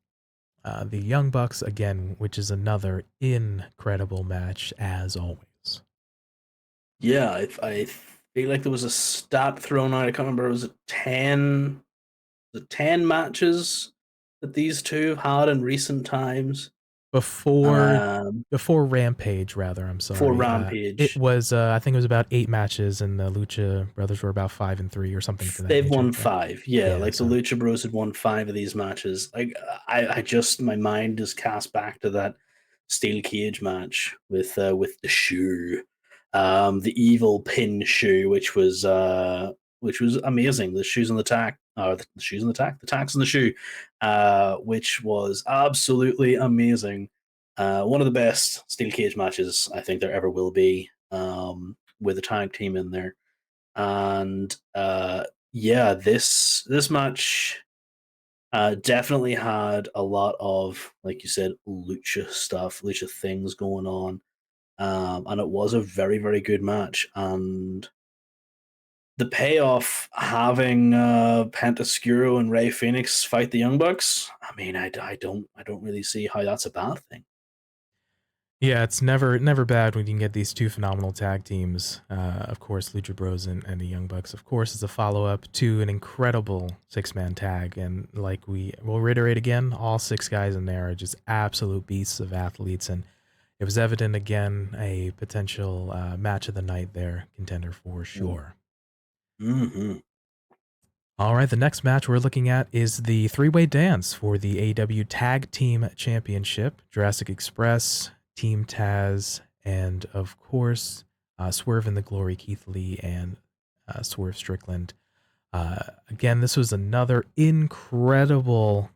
the Young Bucks again, which is another incredible match as always. Yeah, I feel like there was a stat thrown out. I can't remember. Was it 10 matches that these two have had in recent times? before Um, before Rampage, rather. I'm for sorry. It Rampage, was I think it was about 8 matches, and the Lucha Brothers were about 5-3 or something to that they've nature. won Yeah, five. Yeah, yeah. like the So Lucha Bros had won five of these matches. Like I just my mind is cast back to that steel cage match with the shoe, the evil pin shoe, which was amazing. The shoes on the tack, the shoes on the tack, the tacks on the shoe, which was absolutely amazing. One of the best steel cage matches I think there ever will be. With a tag team in there, and yeah, this match definitely had a lot of, like you said, lucha stuff, lucha things going on, and it was a very good match. And the payoff having Pentascuro and Ray Phoenix fight the Young Bucks, I mean, I don't really see how that's a bad thing. yeah, it's never bad when you can get these two phenomenal tag teams. Of course, Lucha Bros and the Young Bucks. Of course, is a follow up to an incredible 6 man tag, and like we will reiterate again, all 6 guys in there are just absolute beasts of athletes, and it was evident again a potential match of the night there, contender for sure. Mm-hmm. All right, the next match we're looking at is the 3-way dance for the AEW Tag Team Championship. Jurassic Express, Team Taz, and of course, Swerve in the Glory, Keith Lee, and Swerve Strickland. Again, this was another incredible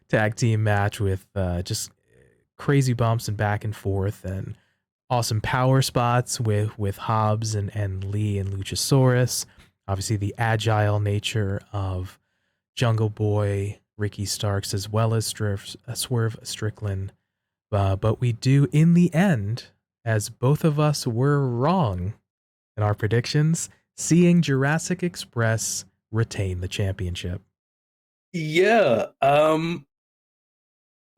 tag team match with just crazy bumps and back and forth and awesome power spots with Hobbs and Lee and Luchasaurus. Obviously, the agile nature of Jungle Boy, Ricky Starks, as well as Swerve Strickland. But we do, in the end, as both of us were wrong in our predictions, seeing Jurassic Express retain the championship. Yeah,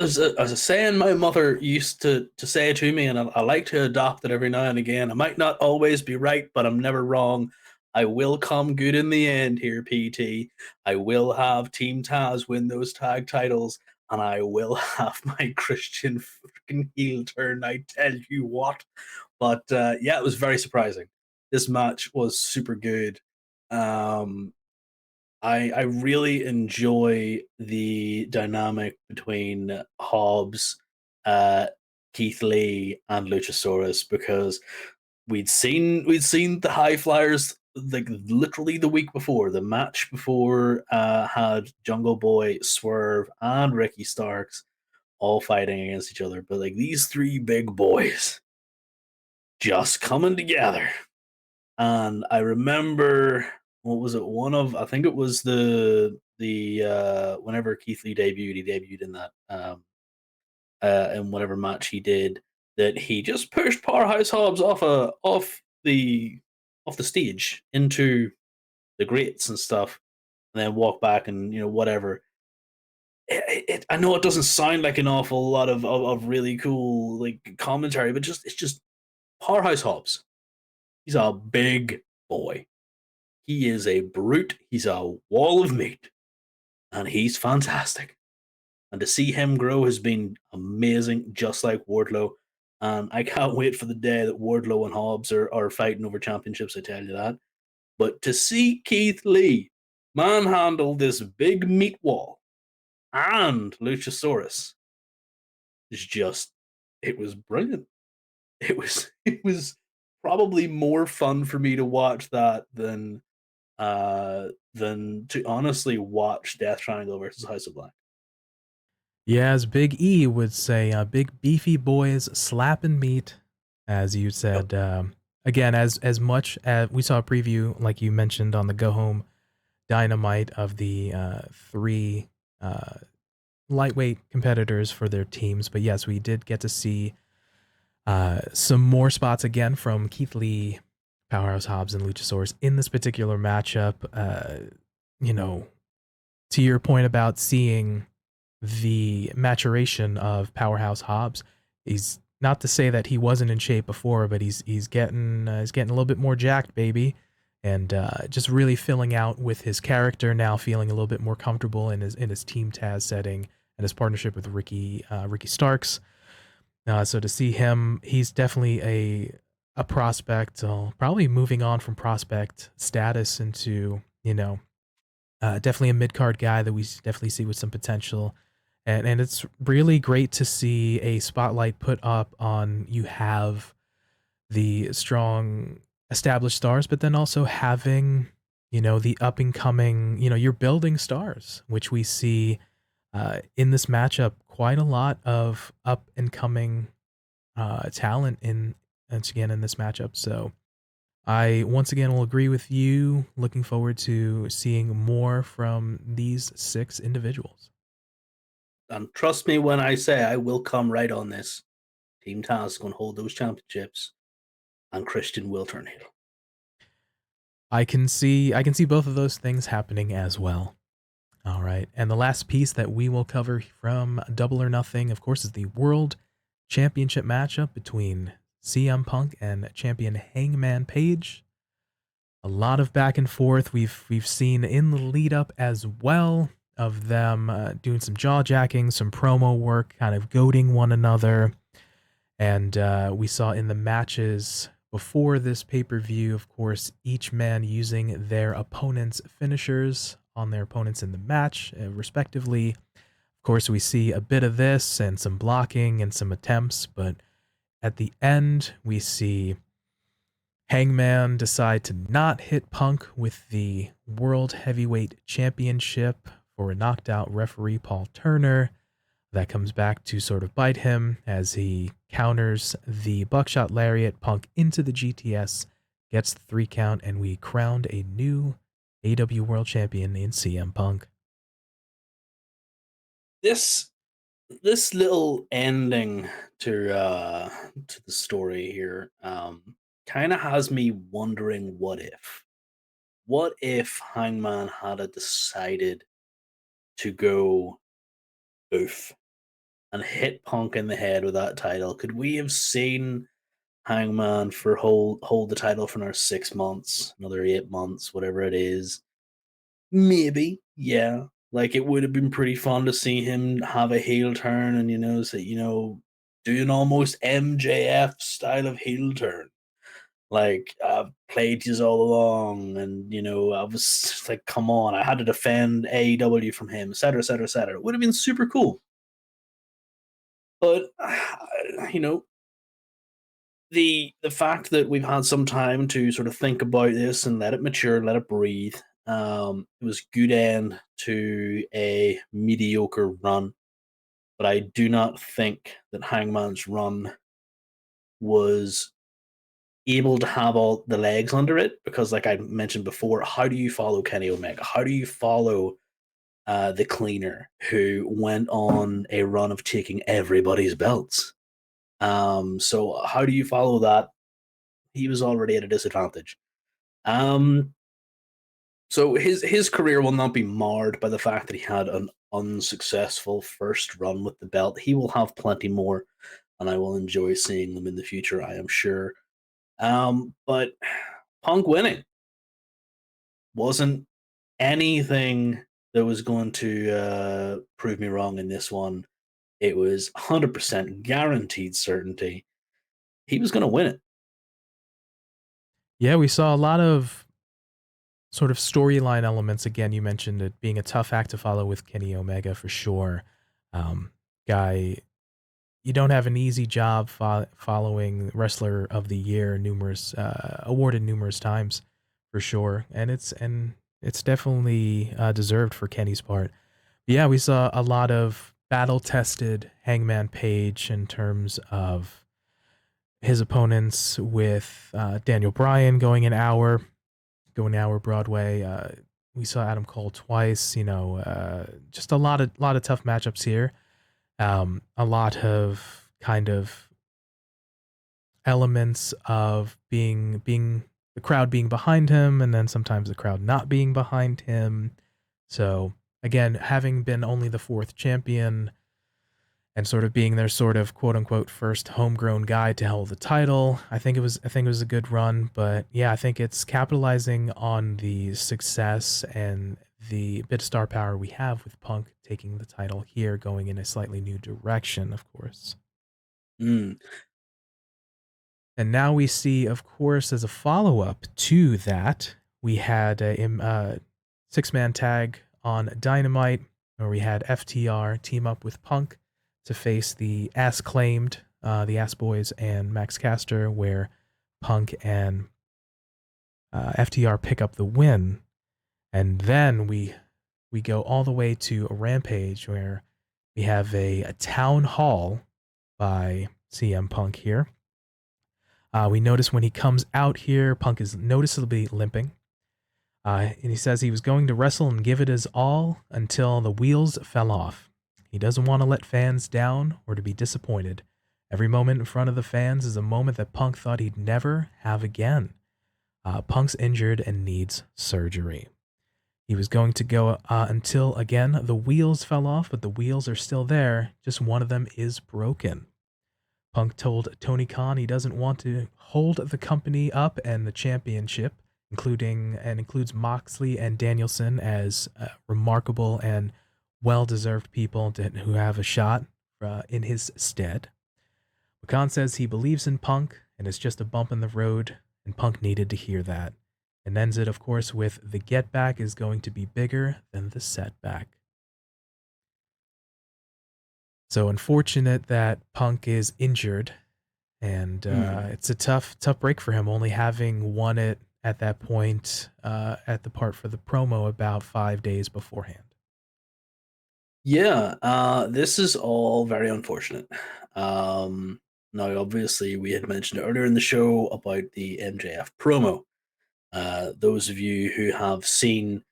as a saying my mother used to say to me, and I like to adopt it every now and again. I might not always be right, but I'm never wrong. I will come good in the end here, PT. I will have Team Taz win those tag titles, and I will have my Christian freaking heel turn. I tell you what. But yeah, it was very surprising. This match was super good. Um, I really enjoy the dynamic between Hobbs, uh, Keith Lee, and Luchasaurus because we'd seen the high flyers like literally the week before, the match before had Jungle Boy, Swerve, and Ricky Starks all fighting against each other. But like these three big boys just coming together. And I remember, what was it? I think it was the whenever Keith Lee debuted, he debuted in that in whatever match he did, that he just pushed Powerhouse Hobbs off the stage into the grates and stuff, and then walk back and whatever. I know it doesn't sound like an awful lot of really cool like commentary, but it's just Powerhouse Hobbs. He's a big boy. He is a brute. He's a wall of meat, and he's fantastic. And to see him grow has been amazing, just like Wardlow. And I can't wait for the day that Wardlow and Hobbs are fighting over championships, I tell you that. But to see Keith Lee manhandle this big meat wall and Luchasaurus is just, it was brilliant. It was probably more fun for me to watch that than to honestly watch Death Triangle versus House of Black. Yeah, as Big E would say, big beefy boys slapping meat, as you Yep. said. Again, as much as we saw a preview, like you mentioned on the Go Home Dynamite of the three uh, lightweight competitors for their teams, but yes, we did get to see some more spots again from Keith Lee, Powerhouse Hobbs, and Luchasaurus in this particular matchup. You know, to your point about seeing the maturation of Powerhouse Hobbs, he's not to say that he wasn't in shape before, but he's getting a little bit more jacked, baby, and just really filling out with his character now, feeling a little bit more comfortable in his Team Taz setting and his partnership with Ricky Starks. So to see him, he's definitely a prospect, probably moving on from prospect status into definitely a mid card guy that we definitely see with some potential, and it's really great to see a spotlight put up on you have the strong established stars, but then also having the up and coming you're building stars, which we see in this matchup quite a lot of up and coming talent in once again in this matchup. So I once again will agree with you. Looking forward to seeing more from these six individuals. And trust me when I say I will come right on this. Team Taz is going to hold those championships, and Christian will turn heel. I can see both of those things happening as well. All right. And the last piece that we will cover from Double or Nothing, of course, is the World Championship matchup between CM Punk and champion Hangman Page. A lot of back and forth we've seen in the lead up as well of them doing some jaw jacking, some promo work, kind of goading one another. And we saw in the matches before this pay-per-view, of course, each man using their opponent's finishers on their opponents in the match, respectively. Of course, we see a bit of this and some blocking and some attempts, but at the end, we see Hangman decide to not hit Punk with the World Heavyweight Championship for a knocked out referee Paul Turner. That comes back to sort of bite him as he counters the buckshot lariat. Punk into the GTS, gets the 3 count, and we crowned a new AEW World Champion in CM Punk. This little ending to the story here kind of has me wondering what if Hangman had decided to go oof and hit Punk in the head with that title? Could we have seen Hangman for hold the title for another 6 months, another 8 months, whatever it is? Maybe, yeah. Like it would have been pretty fun to see him have a heel turn and say, do an almost MJF style of heel turn. Like I've played you all along, and I was just like, come on, I had to defend AEW from him, etc., etc., etc. It would have been super cool. But you know, the fact that we've had some time to sort of think about this and let it mature, let it breathe. It was a good end to a mediocre run, but I do not think that Hangman's run was able to have all the legs under it because, like I mentioned before, how do you follow Kenny Omega? How do you follow the cleaner who went on a run of taking everybody's belts? So how do you follow that? He was already at a disadvantage. Um, so his career will not be marred by the fact that he had an unsuccessful first run with the belt. He will have plenty more, and I will enjoy seeing them in the future, I am sure. But Punk winning wasn't anything that was going to prove me wrong in this one. It was 100% guaranteed certainty. He was going to win it. Yeah, we saw a lot of sort of storyline elements. Again, you mentioned it being a tough act to follow with Kenny Omega for sure. Um, Guy, you don't have an easy job following Wrestler of the Year, numerous awarded numerous times for sure, and it's definitely deserved for Kenny's part. But yeah, we saw a lot of battle tested Hangman Page in terms of his opponents with Daniel Bryan going an hour Broadway. We saw Adam Cole twice. Just a lot of tough matchups here. A lot of kind of elements of being the crowd being behind him, and then sometimes the crowd not being behind him. So again, having been only the fourth champion and sort of being their sort of quote unquote first homegrown guy to hold the title, I think it was a good run. But yeah, I think it's capitalizing on the success and the bit of star power we have with Punk taking the title here, going in a slightly new direction, of course. Mm. And now we see, of course, as a follow up to that, we had a six-man tag on Dynamite where we had FTR team up with Punk to face the the Ass Boys and Max Caster, where Punk and FTR pick up the win. And then we go all the way to a Rampage where we have a town hall by CM Punk here. We notice when he comes out here, Punk is noticeably limping. And he says he was going to wrestle and give it his all until the wheels fell off. He doesn't want to let fans down or to be disappointed. Every moment in front of the fans is a moment that Punk thought he'd never have again. Punk's injured and needs surgery. He was going to go until, again, the wheels fell off, but the wheels are still there. Just one of them is broken. Punk told Tony Khan he doesn't want to hold the company up and the championship, includes Moxley and Danielson as remarkable and well-deserved people who have a shot in his stead. Khan says he believes in Punk and it's just a bump in the road, and Punk needed to hear that. And ends it, of course, with the get back is going to be bigger than the setback. So unfortunate that Punk is injured, and it's a tough break for him, only having won it at that point at the part for the promo about 5 days beforehand. Yeah, this is all very unfortunate. Now, obviously, we had mentioned earlier in the show about the MJF promo. Those of you who have seen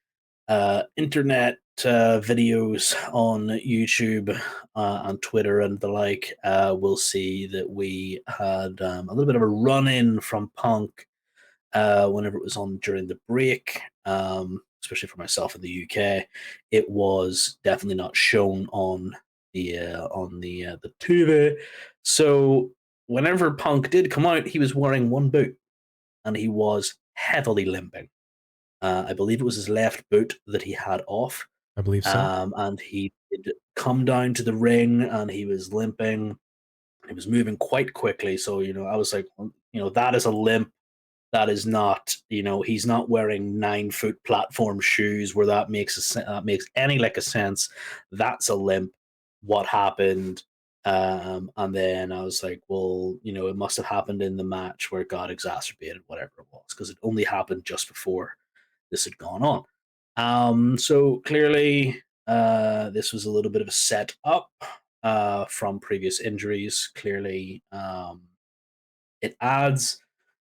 internet videos on YouTube and Twitter and the like will see that we had a little bit of a run in from Punk whenever it was on during the break, especially for myself in the UK. It was definitely not shown on the TV. So whenever Punk did come out, he was wearing one boot and he was heavily limping. I believe it was his left boot that he had off, I believe so. and he did come down to the ring and he was limping. He was moving quite quickly, so I was like, that is a limp. That is not, he's not wearing 9-foot platform shoes where that makes any like a sense. That's a limp. What happened? And then I was like, well, it must have happened in the match where it got exacerbated, whatever it was, because it only happened just before this had gone on. So clearly, this was a little bit of a setup from previous injuries. Clearly, it adds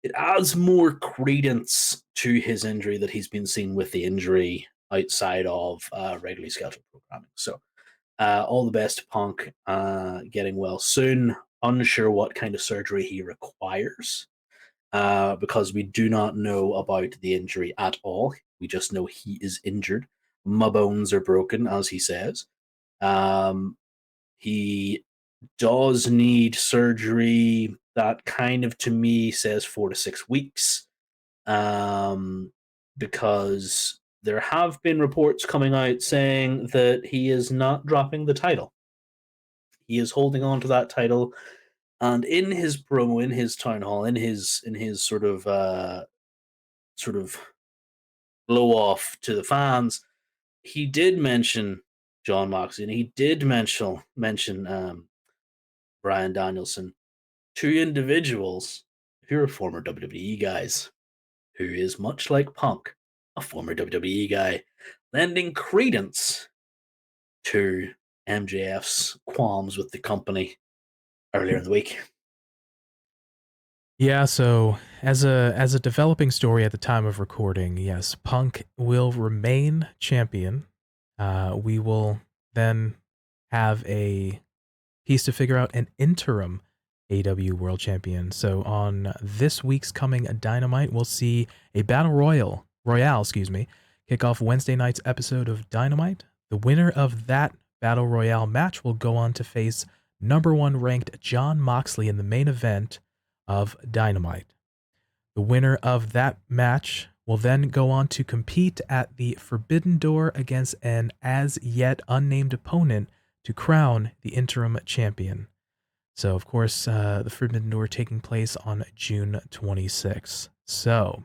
it adds more credence to his injury that he's been seen with the injury outside of regularly scheduled programming. So all the best to Punk, getting well soon. Unsure what kind of surgery he requires, because we do not know about the injury at all. We just know he is injured. My bones are broken, as he says. He does need surgery. That kind of, to me, says 4 to 6 weeks, um, because there have been reports coming out saying that he is not dropping the title. He is holding on to that title, and in his promo, in his town hall, in his sort of blow off to the fans, he did mention John Moxley, and he did mention Brian Danielson, two individuals who are former WWE guys, who is much like Punk, a former WWE guy, lending credence to MJF's qualms with the company earlier in the week. Yeah, so as a developing story at the time of recording, yes, Punk will remain champion. We will then have a piece to figure out an interim AEW World Champion. So on this week's coming Dynamite, we'll see a royale, kick off Wednesday night's episode of Dynamite. The winner of that battle royale match will go on to face number 1 ranked Jon Moxley in the main event of Dynamite. The winner of that match will then go on to compete at the Forbidden Door against an as yet unnamed opponent to crown the interim champion. So, of course, the Forbidden Door taking place on June 26th. So,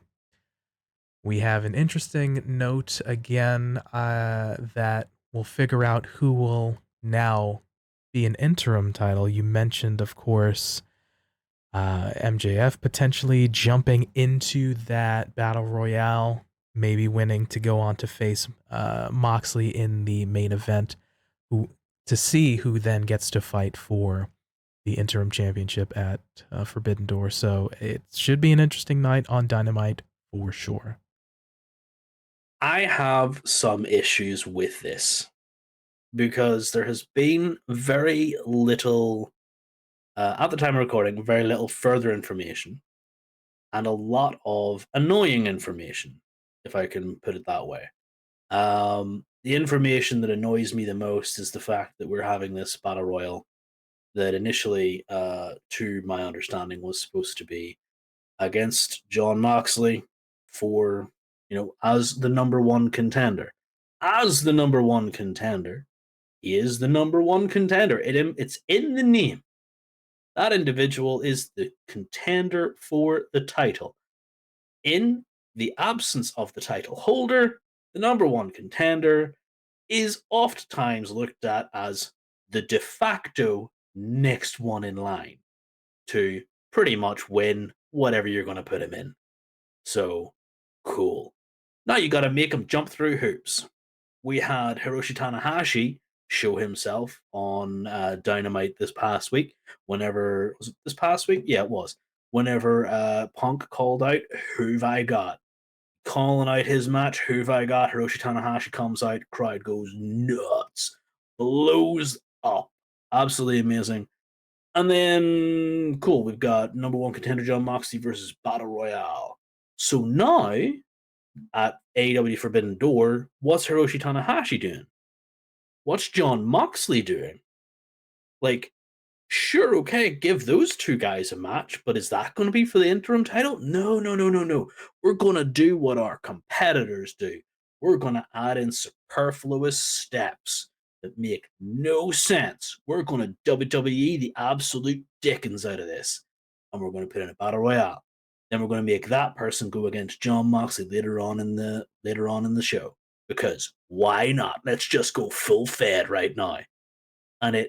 we have an interesting note again that will figure out who will now be an interim title. You mentioned, of course, MJF potentially jumping into that battle royale, maybe winning to go on to face Moxley in the main event, to see who then gets to fight for the interim championship at Forbidden Door. So it should be an interesting night on Dynamite for sure. I have some issues with this because there has been very little, at the time of recording, very little further information and a lot of annoying information, if I can put it that way. The information that annoys me the most is the fact that we're having this battle royal that initially, to my understanding, was supposed to be against Jon Moxley for, as the number 1 contender. As the number 1 contender, he is the number 1 contender. It's in the name. That individual is the contender for the title. In the absence of the title holder, the number 1 contender is oftentimes looked at as the de facto next one in line to pretty much win whatever you're going to put him in. So, cool. Now you got to make him jump through hoops. We had Hiroshi Tanahashi show himself on Dynamite this past week. Whenever was it this past week? Yeah, it was. Whenever Punk called out, "Who've I got?" Calling out his match, "Who've I got?" Hiroshi Tanahashi comes out, crowd goes nuts, blows up, absolutely amazing. And then, cool, we've got number 1 contender Jon Moxley versus Battle Royale. So now at AEW Forbidden Door, what's Hiroshi Tanahashi doing? What's Jon Moxley doing? Like, sure, okay, give those two guys a match, but is that going to be for the interim title? No, no, no, no, no. We're going to do what our competitors do. We're going to add in superfluous steps that make no sense. We're going to WWE the absolute dickens out of this, and we're going to put in a battle royale. Then we're going to make that person go against Jon Moxley later on in the show, because why not? Let's just go full fed right now. And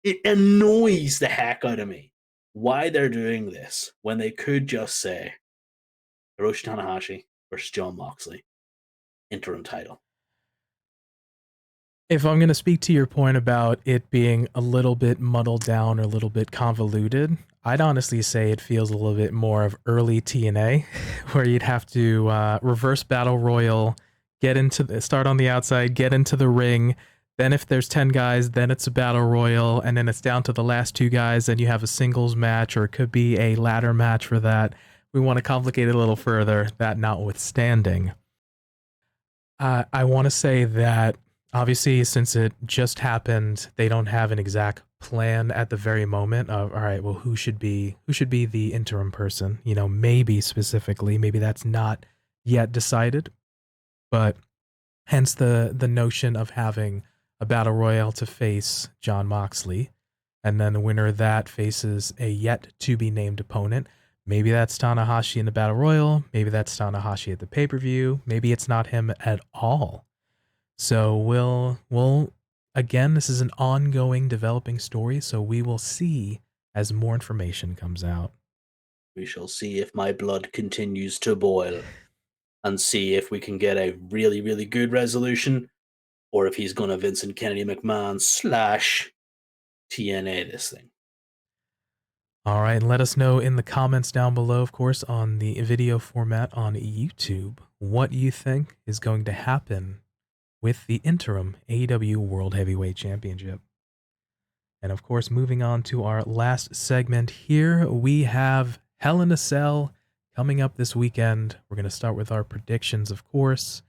it annoys the heck out of me why they're doing this when they could just say Hiroshi Tanahashi versus Jon Moxley, interim title. If I'm going to speak to your point about it being a little bit muddled down or a little bit convoluted, I'd honestly say it feels a little bit more of early TNA, where you'd have to reverse battle royal, start on the outside, get into the ring. Then if there's 10 guys, then it's a battle royal, and then it's down to the last 2 guys. Then you have a singles match, or it could be a ladder match for that. We want to complicate it a little further. That notwithstanding, I want to say that obviously, since it just happened, they don't have an exact plan at the very moment of, all right, well, who should be the interim person? You know, maybe specifically, maybe that's not yet decided, but hence the notion of having a battle royale to face Jon Moxley, and then the winner of that faces a yet to be named opponent. Maybe that's Tanahashi in the battle royal. Maybe that's Tanahashi at the pay-per-view. Maybe it's not him at all. So we'll again, this is an ongoing developing story, so we will see as more information comes out. We shall see if my blood continues to boil and see if we can get a really, really good resolution or if he's going to Vincent Kennedy McMahon / TNA this thing. All right, and let us know in the comments down below, of course, on the video format on YouTube, what you think is going to happen with the interim AEW World Heavyweight Championship. And of course, moving on to our last segment here, we have Hell in a Cell coming up this weekend. We're going to start with our predictions, of course.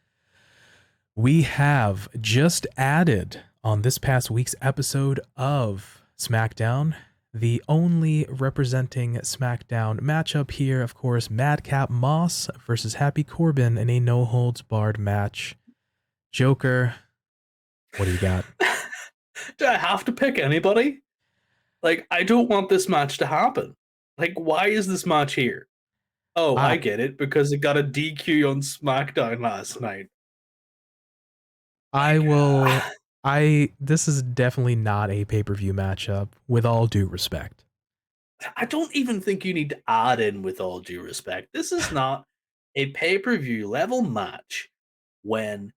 We have just added on this past week's episode of SmackDown the only representing SmackDown matchup here, of course, Madcap Moss versus Happy Corbin in a no-holds-barred match. Joker, what do you got? Do I have to pick anybody? Like, I don't want this match to happen. Like, why is this match here? Oh, I get it, because it got a DQ on SmackDown last night. This is definitely not a pay-per-view matchup, with all due respect. I don't even think you need to add in with all due respect. This is not a pay-per-view level match when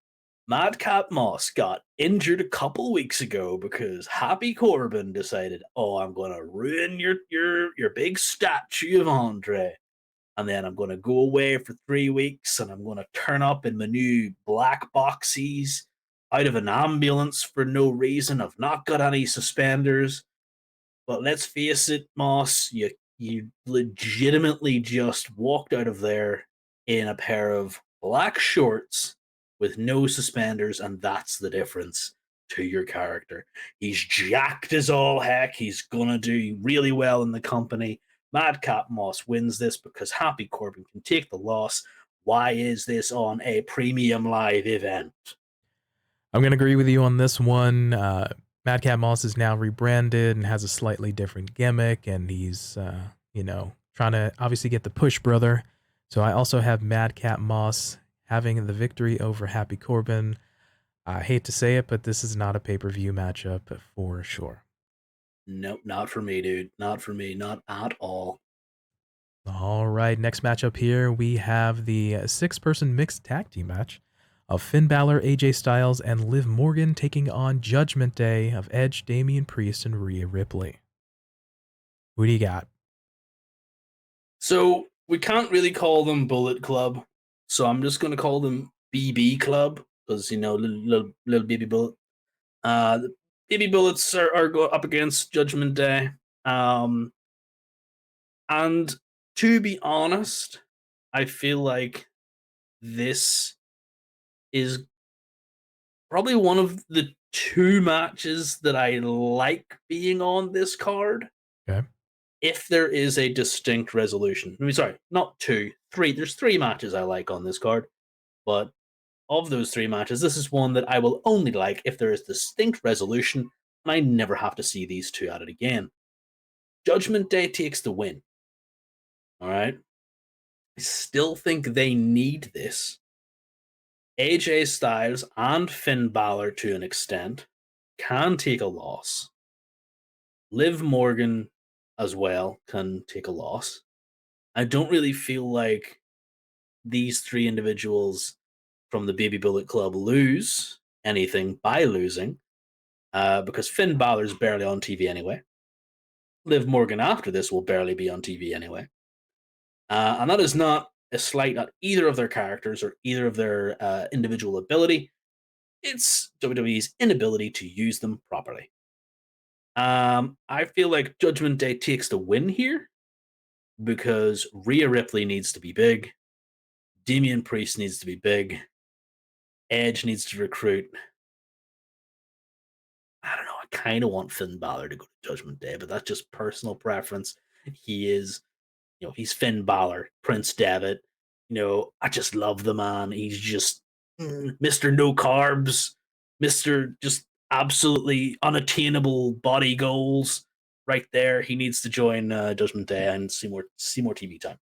Madcap Moss got injured a couple weeks ago because Happy Corbin decided, "Oh, I'm going to ruin your big statue of Andre, and then I'm going to go away for 3 weeks, and I'm going to turn up in my new black boxies out of an ambulance for no reason. I've not got any suspenders." But let's face it, Moss, you legitimately just walked out of there in a pair of black shorts with no suspenders, and that's the difference to your character. He's jacked as all heck. He's gonna do really well in the company. Madcap Moss wins this because Happy Corbin can take the loss. Why is this on a premium live event? I'm going to agree with you on this one. Madcap Moss is now rebranded and has a slightly different gimmick, and he's, trying to obviously get the push, brother. So I also have Madcap Moss having the victory over Happy Corbin. I hate to say it, but this is not a pay-per-view matchup for sure. Nope, not for me, dude. Not for me. Not at all. All right, next matchup here, we have the 6-person mixed tag team match of Finn Balor, AJ Styles, and Liv Morgan taking on Judgment Day of Edge, Damian Priest, and Rhea Ripley. Who do you got? So we can't really call them Bullet Club, so I'm just going to call them BB Club because little baby bullet. The baby bullets are go up against Judgment Day, and to be honest, I feel like this is probably one of the 2 matches that I like being on this card. Okay. If there is a distinct resolution. I mean, sorry, not 2, 3. There's 3 matches I like on this card, but of those 3 matches, this is one that I will only like if there is distinct resolution and I never have to see these 2 at it again. Judgment Day takes the win. All right. I still think they need this. AJ Styles and Finn Balor, to an extent, can take a loss. Liv Morgan as well can take a loss. I don't really feel like these three individuals from the Baby Bullet Club lose anything by losing, because Finn Balor's barely on TV anyway. Liv Morgan after this will barely be on TV anyway. And that is not a slight at either of their characters or either of their individual ability. It's WWE's inability to use them properly. I feel like Judgment Day takes the win here because Rhea Ripley needs to be big, Damian Priest needs to be big, Edge needs to recruit. I don't know. I kind of want Finn Balor to go to Judgment Day, but that's just personal preference. He is, he's Finn Balor, Prince Devitt. I just love the man. He's just Mr. No Carbs, Mr. just absolutely unattainable body goals right there. He needs to join Judgment Day and see more TV time.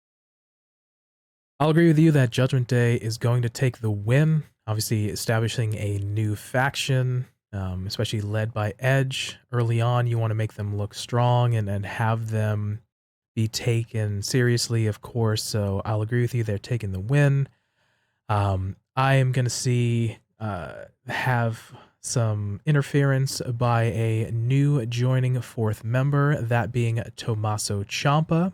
I'll agree with you that Judgment Day is going to take the win, obviously establishing a new faction, especially led by Edge. Early on, you want to make them look strong and have them be taken seriously, of course. So I'll agree with you. They're taking the win. I am going to have some interference by a new joining fourth member, that being Tommaso Ciampa.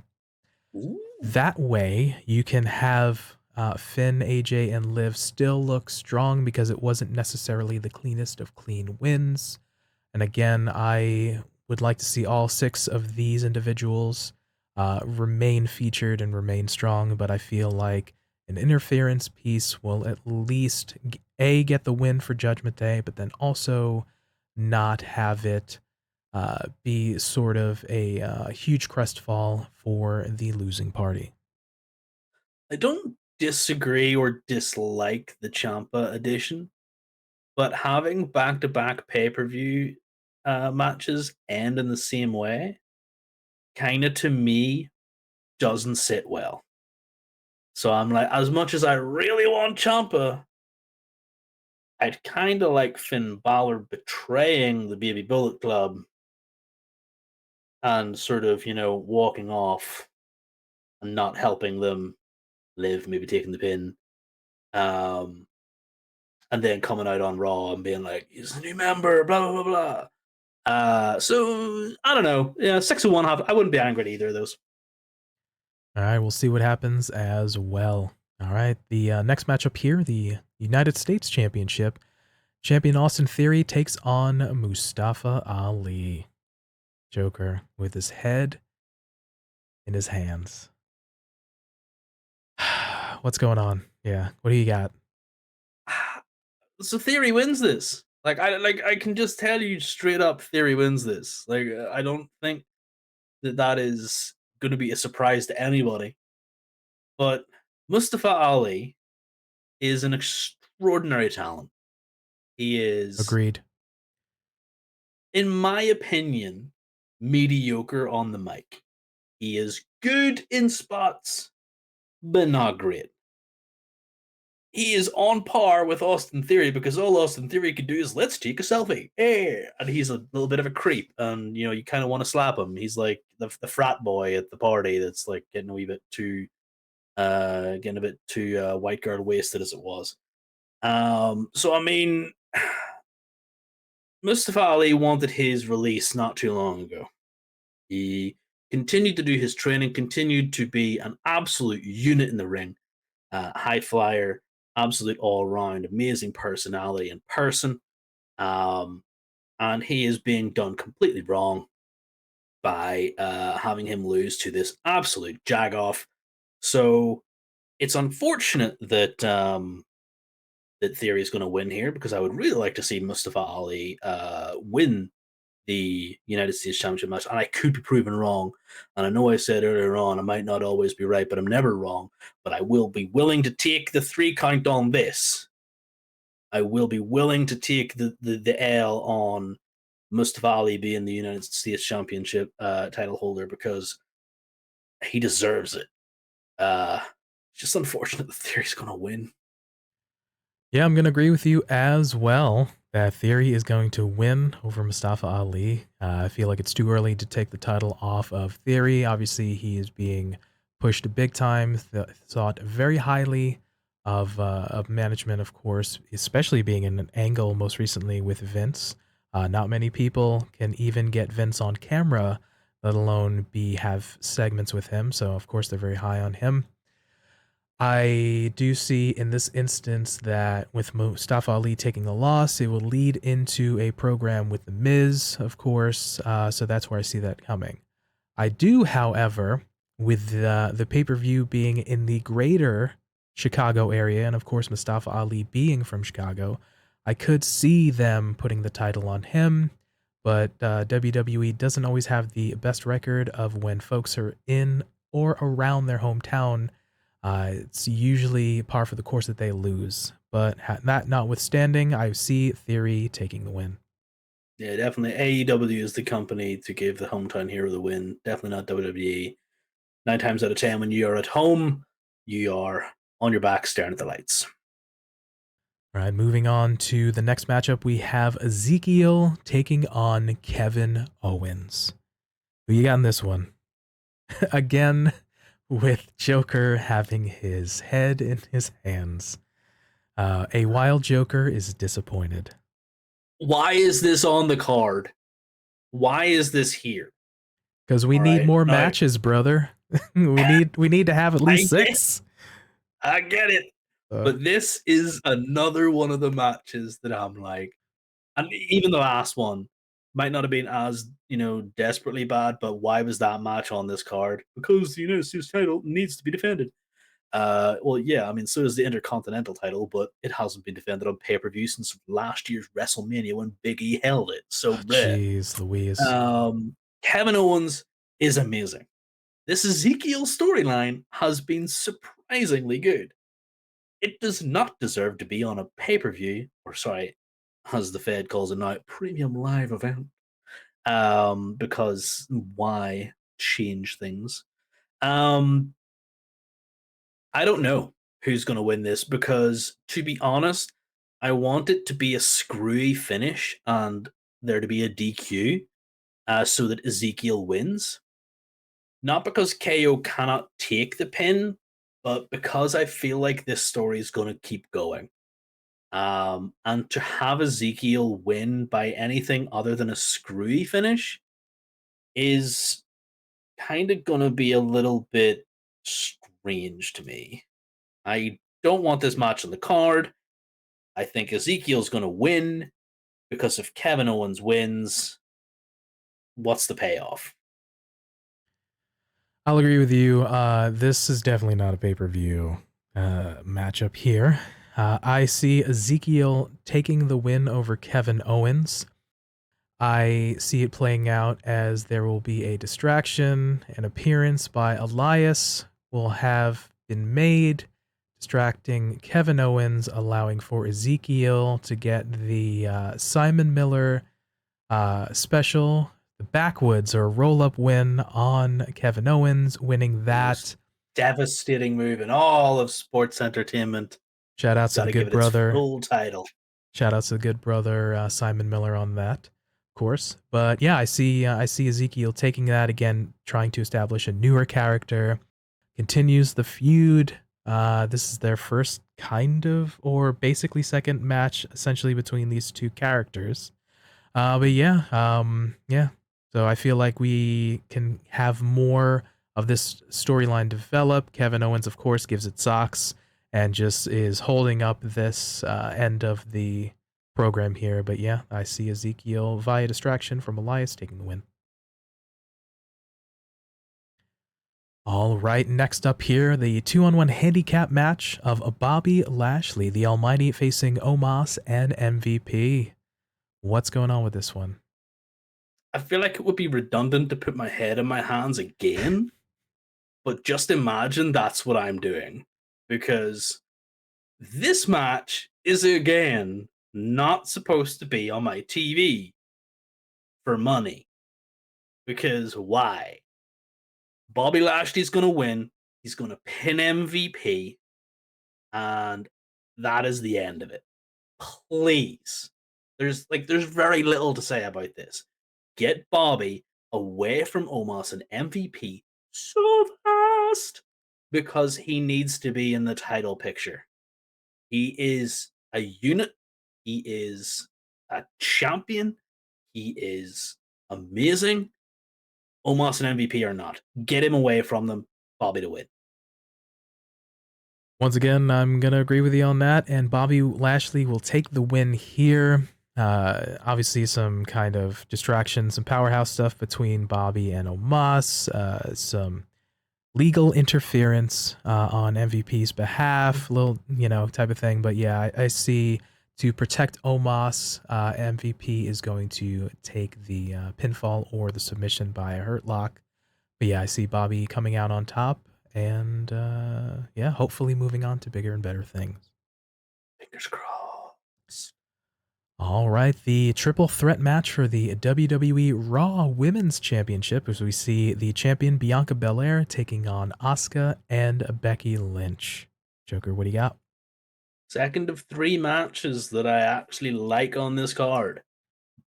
Ooh. That way, you can have Finn, AJ, and Liv still look strong because it wasn't necessarily the cleanest of clean wins. And again, I would like to see all 6 of these individuals remain featured and remain strong, but I feel like an interference piece will at least get the win for Judgment Day, but then also not have it be sort of a huge crestfall for the losing party. I don't disagree or dislike the Champa edition, but having back-to-back pay-per-view matches end in the same way, kind of to me doesn't sit well. So I'm like, as much as I really want Champa, I'd kind of like Finn Balor betraying the Baby Bullet Club and sort of, walking off and not helping them live, maybe taking the pin. Um, and then coming out on Raw and being like, he's a new member, blah, blah, blah, blah. So I don't know. Yeah, 6-1 half. I wouldn't be angry at either of those. All right, we'll see what happens as well. All right, the next matchup here, the United States Championship. Champion Austin Theory takes on Mustafa Ali. Joker with his head in his hands. What's going on? Yeah, what do you got? So Theory wins this. I can just tell you straight up, Theory wins this. I don't think that is going to be a surprise to anybody. But Mustafa Ali is an extraordinary talent. He is, Agreed. in my opinion, mediocre on the mic. He is good in spots, but not great. He is on par with Austin Theory because all Austin Theory can do is let's take a selfie. Hey! And he's a little bit of a creep, and you kind of want to slap him. He's like the frat boy at the party that's like getting a wee bit too white girl wasted as it was. So I mean, Mustafa Ali wanted his release not too long ago. He continued to do his training, continued to be an absolute unit in the ring, high flyer, absolute all round, amazing personality in person. And he is being done completely wrong by having him lose to this absolute jagoff. So it's unfortunate that that Theory is going to win here because I would really like to see Mustafa Ali win the United States Championship match, and I could be proven wrong. And I know I said earlier on I might not always be right, but I'm never wrong. But I will be willing to take the 3 count on this. I will be willing to take the L on Mustafa Ali being the United States Championship title holder because he deserves it. It's just unfortunate the Theory's going to win. Yeah, I'm going to agree with you as well. that Theory is going to win over Mustafa Ali. I feel like it's too early to take the title off of Theory. Obviously, he is being pushed big time, thought very highly of management, of course, especially being in an angle most recently with Vince. Not many people can even get Vince on camera, let alone have segments with him. So, of course, they're very high on him. I do see in this instance that with Mustafa Ali taking the loss, it will lead into a program with The Miz, of course. So that's where I see that coming. I do, however, with the pay-per-view being in the greater Chicago area, and of course Mustafa Ali being from Chicago, I could see them putting the title on him. But WWE doesn't always have the best record of when folks are in or around their hometown. It's usually par for the course that they lose. But that notwithstanding, I see Theory taking the win. Yeah, definitely. AEW is the company to give the hometown hero the win. Definitely not WWE. 9 times out of 10, when you are at home, you are on your back staring at the lights. All right, moving on to the next matchup, we have Ezekiel taking on Kevin Owens. Who you got in this one? Again, with Joker having his head in his hands. A wild Joker is disappointed. Why is this on the card? Why is this here? Because we All need right. more Now, matches, brother. we need to have at least I get, 6. I get it. Uh, But this is another one of the matches that I'm like, and even the last one might not have been as, desperately bad, but why was that match on this card? Because the United States title needs to be defended. Well, yeah, I mean, so does the Intercontinental title, but it hasn't been defended on pay per view since last year's WrestleMania when Big E held it. So, bleh. Jeez, Louise. Kevin Owens is amazing. This Ezekiel storyline has been surprisingly good. It does not deserve to be on a pay per view, or sorry, as the Fed calls it now, premium live event. Because why change things? Um, I don't know who's going to win this because, to be honest, I want it to be a screwy finish and there to be a DQ so that Ezekiel wins. Not because KO cannot take the pin, but because I feel like this story is going to keep going. And to have Ezekiel win by anything other than a screwy finish is kind of going to be a little bit strange to me. I don't want this match on the card. I think Ezekiel's going to win because if Kevin Owens wins, what's the payoff? I'll agree with you. This is definitely not a pay-per-view matchup here. I see Ezekiel taking the win over Kevin Owens. I see it playing out as there will be a distraction. An appearance by Elias will have been made, distracting Kevin Owens, allowing for Ezekiel to get the Simon Miller special, the backwoods or roll up win on Kevin Owens, winning The most that. devastating move in all of sports entertainment. Shout outs to Got the to give good it its brother. full title. Shout outs to the good brother Simon Miller on that, of course. But yeah, I see Ezekiel taking that again, trying to establish a newer character, continues the feud. This is their first kind of, or basically second match, essentially between these two characters. But yeah. So I feel like we can have more of this storyline develop. Kevin Owens, of course, gives it socks and just is holding up this end of the program here. But yeah, I see Ezekiel via distraction from Elias taking the win. All right, next up here, the 2-on-1 handicap match of Bobby Lashley, the Almighty, facing Omos and MVP. What's going on with this one? I feel like it would be redundant to put my head in my hands again, but just imagine that's what I'm doing because this match is again not supposed to be on my TV for money. Because why? Bobby Lashley's going to win. He's going to pin MVP, and that is the end of it. Please. There's very little to say about this. Get Bobby away from Omos and MVP so fast because he needs to be in the title picture. He is a unit. He is a champion. He is amazing. Omos and MVP are not. Get him away from them. Bobby to win. Once again, I'm going to agree with you on that, and Bobby Lashley will take the win here. Obviously, some kind of distraction, some powerhouse stuff between Bobby and Omos, some legal interference on MVP's behalf, little, type of thing. But yeah, I see to protect Omos, MVP is going to take the pinfall or the submission by a hurt lock. But yeah, I see Bobby coming out on top and yeah, hopefully moving on to bigger and better things. Fingers crossed. All right, the triple threat match for the WWE Raw Women's Championship, as we see the champion Bianca Belair taking on Asuka and Becky Lynch. Joker, what do you got? Second of 3 matches that I actually like on this card,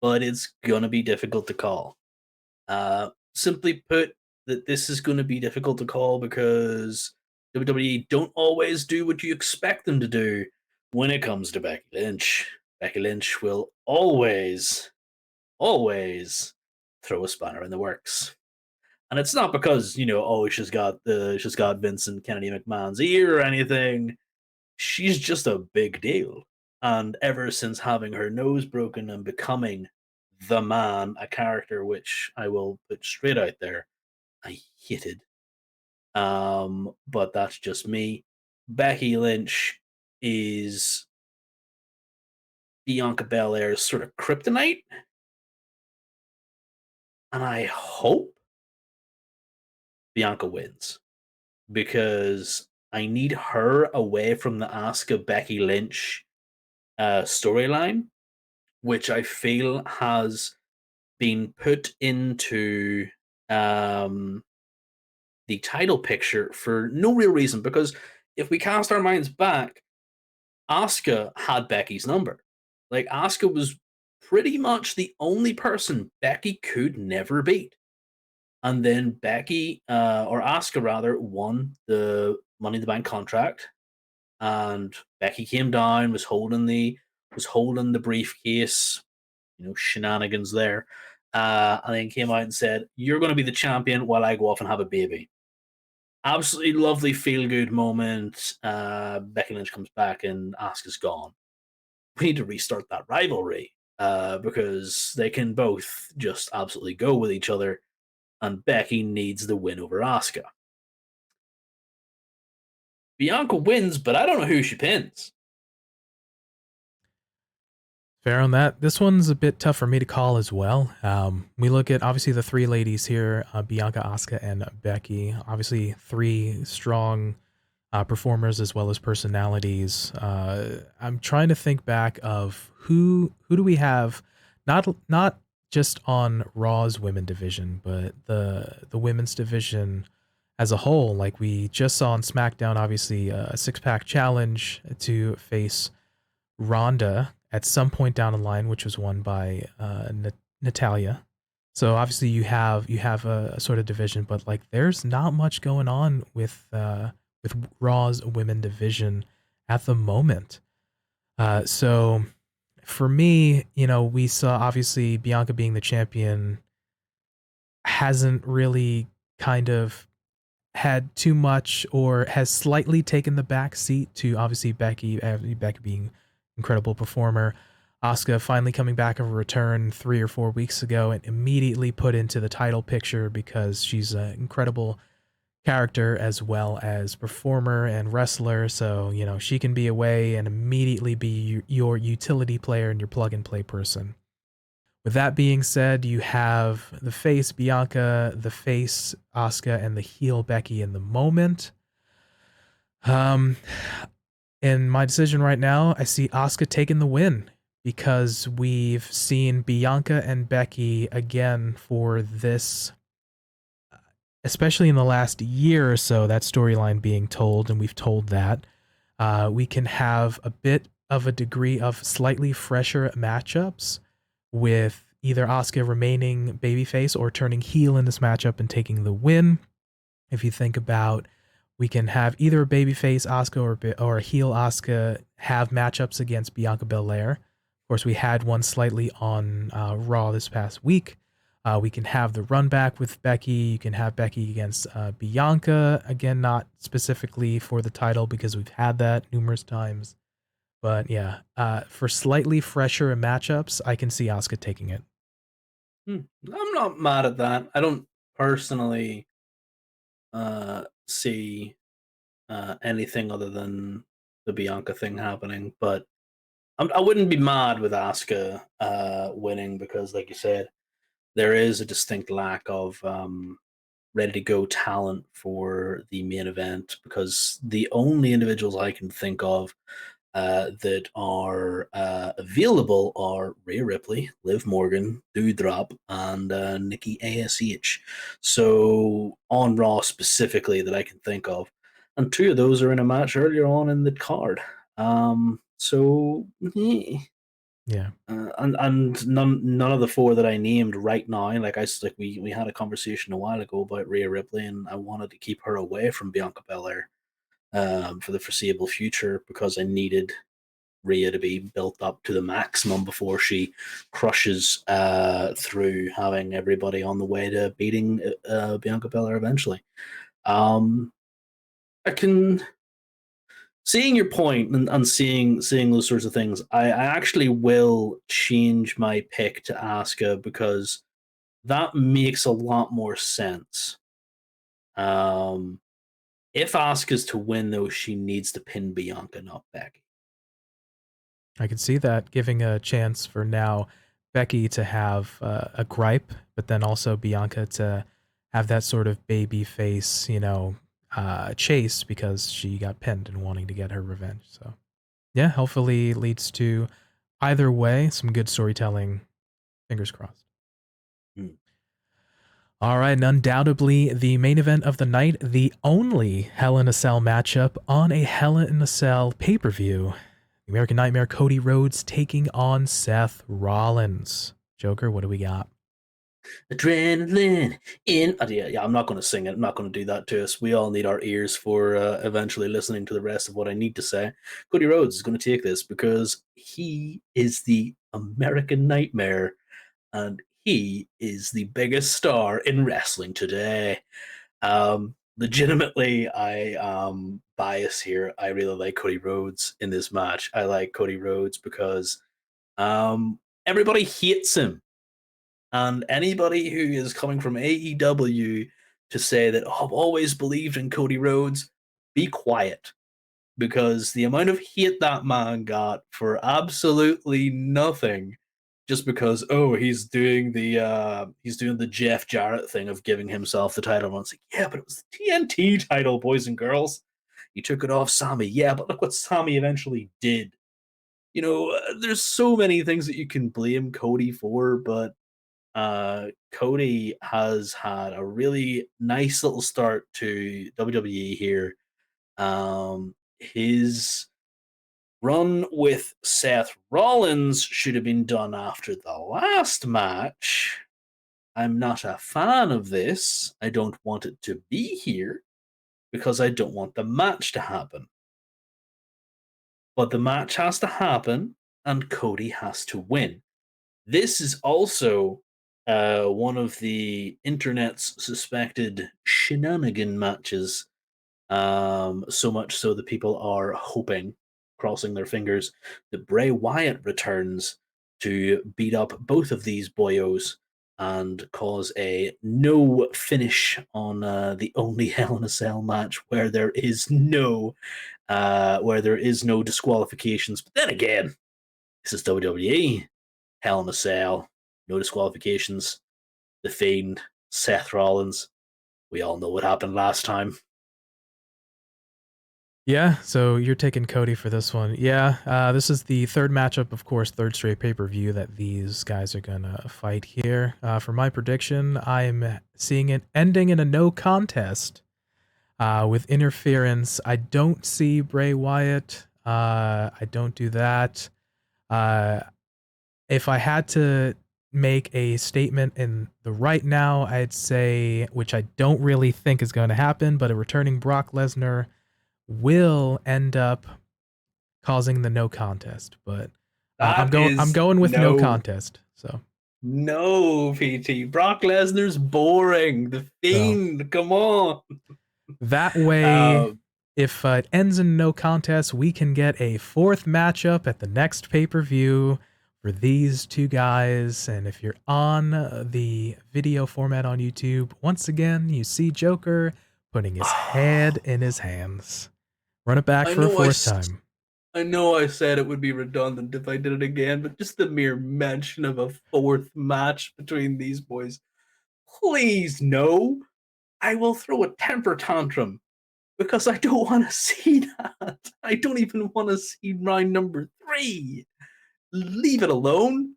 but it's gonna be difficult to call. Simply put, that this is going to be difficult to call because WWE don't always do what you expect them to do when it comes to Becky Lynch. Becky Lynch will always throw a spanner in the works. And it's not because, she's got Vincent Kennedy McMahon's ear or anything. She's just a big deal. And ever since having her nose broken and becoming the man, a character which I will put straight out there, I hated. But that's just me. Becky Lynch is Bianca Belair's sort of kryptonite. And I hope Bianca wins because I need her away from the Asuka Becky Lynch storyline, which I feel has been put into the title picture for no real reason. Because if we cast our minds back, Asuka had Becky's number. Like, Asuka was pretty much the only person Becky could never beat. And then Becky, or Asuka rather, won the Money in the Bank contract, and Becky came down, was holding the briefcase, shenanigans there, and then came out and said, "You're going to be the champion while I go off and have a baby." Absolutely lovely feel good moment. Becky Lynch comes back and Asuka's gone. We need to restart that rivalry because they can both just absolutely go with each other, and Becky needs the win over Asuka. Bianca wins, but I don't know who she pins. Fair on that. This one's a bit tough for me to call as well. We look at obviously the 3 ladies here, Bianca, Asuka, and Becky. Obviously 3 strong performers as well as personalities. I'm trying to think back of who do we have, not just on Raw's women division, but the women's division as a whole. Like we just saw on SmackDown, obviously a 6-pack challenge to face Ronda at some point down the line, which was won by Natalia. So obviously you have a sort of division, but like there's not much going on with Raw's women division at the moment. So for me, we saw obviously Bianca being the champion hasn't really kind of had too much, or has slightly taken the back seat to obviously Becky being incredible performer. Asuka finally coming back of a return 3 or 4 weeks ago and immediately put into the title picture because she's an incredible character as well as performer and wrestler. So, she can be away and immediately be your utility player and your plug and play person. With that being said, you have the face Bianca, the face Asuka, and the heel Becky in the moment. In my decision right now, I see Asuka taking the win because we've seen Bianca and Becky again for this, especially in the last year or so, that storyline being told, and we've told that. We can have a bit of a degree of slightly fresher matchups with either Asuka remaining babyface or turning heel in this matchup and taking the win. If you think about, we can have either a babyface Asuka or a heel Asuka have matchups against Bianca Belair. Of course, we had one slightly on Raw this past week. We can have the run back with Becky. You can have Becky against Bianca. Again, not specifically for the title because we've had that numerous times. But yeah, for slightly fresher matchups, I can see Asuka taking it. I'm not mad at that. I don't personally see anything other than the Bianca thing happening, but I wouldn't be mad with Asuka winning because, like you said, there is a distinct lack of ready to go talent for the main event because the only individuals I can think of that are available are Rhea Ripley, Liv Morgan, Doudrop, and Nikki ASH. So on Raw specifically that I can think of, and two of those are in a match earlier on in the card. So Yeah. and none of the four that I named right now, like we had a conversation a while ago about Rhea Ripley, and I wanted to keep her away from Bianca Belair for the foreseeable future because I needed Rhea to be built up to the maximum before she crushes through having everybody on the way to beating Bianca Belair eventually. I can seeing your point and seeing those sorts of things. I actually will change my pick to Asuka because that makes a lot more sense. Um, if Asuka's to win, though, she needs to pin Bianca, not Becky. I could see that giving a chance for now Becky to have a gripe, but then also Bianca to have that sort of baby face, chase because she got pinned and wanting to get her revenge. So, yeah, hopefully leads to either way some good storytelling. Fingers crossed. Hmm. All right, and undoubtedly the main event of the night, the only Hell in a Cell matchup on a Hell in a Cell pay-per-view. American Nightmare Cody Rhodes taking on Seth Rollins. Joker, what do we got? Adrenaline in. Yeah, I'm not going to sing it. I'm not going to do that to us. We all need our ears for eventually listening to the rest of what I need to say. Cody Rhodes is going to take this because he is the American Nightmare and he is the biggest star in wrestling today. Legitimately, I bias here. I really like Cody Rhodes in this match. I like Cody Rhodes because everybody hates him. And anybody who is coming from AEW to say that, oh, I've always believed in Cody Rhodes, be quiet. Because the amount of hate that man got for absolutely nothing, just because, oh, he's doing the Jeff Jarrett thing of giving himself the title. And it's like, yeah, but it was the TNT title, boys and girls. He took it off Sammy. Yeah, but look what Sammy eventually did. There's so many things that you can blame Cody for, but Cody has had a really nice little start to WWE here. His run with Seth Rollins should have been done after the last match. I'm not a fan of this. I don't want it to be here because I don't want the match to happen. But the match has to happen and Cody has to win. This is also one of the internet's suspected shenanigan matches. So much so that people are hoping, crossing their fingers, that Bray Wyatt returns to beat up both of these boyos and cause a no finish on the only Hell in a Cell match where there is no disqualifications. But then again, this is WWE. Hell in a Cell, no disqualifications. The Fiend, Seth Rollins. We all know what happened last time. Yeah, so you're taking Cody for this one. Yeah, this is the third matchup, of course, third straight pay-per-view that these guys are going to fight here. For my prediction, I'm seeing it ending in a no contest with interference. I don't see Bray Wyatt I don't do that. Uh, if I had to make a statement in the right now, I'd say, which I don't really think is going to happen, but a returning Brock Lesnar will end up causing the no contest. But That I'm is going with no no, contest. no, PT. Brock Lesnar's boring. The So Fiend, come on. that way, Uh, if it ends in no contest, we can get a fourth matchup at the next pay per view for these two guys. And if you're on the video format on YouTube, once again, you see Joker putting his head in his hands. Run it back I for a know fourth time. I know I said it would be redundant if I did it again, but just the mere mention of a fourth match between these boys, please no. I will throw a temper tantrum because I don't want to see that. I don't even want to see round number 3. Leave it alone.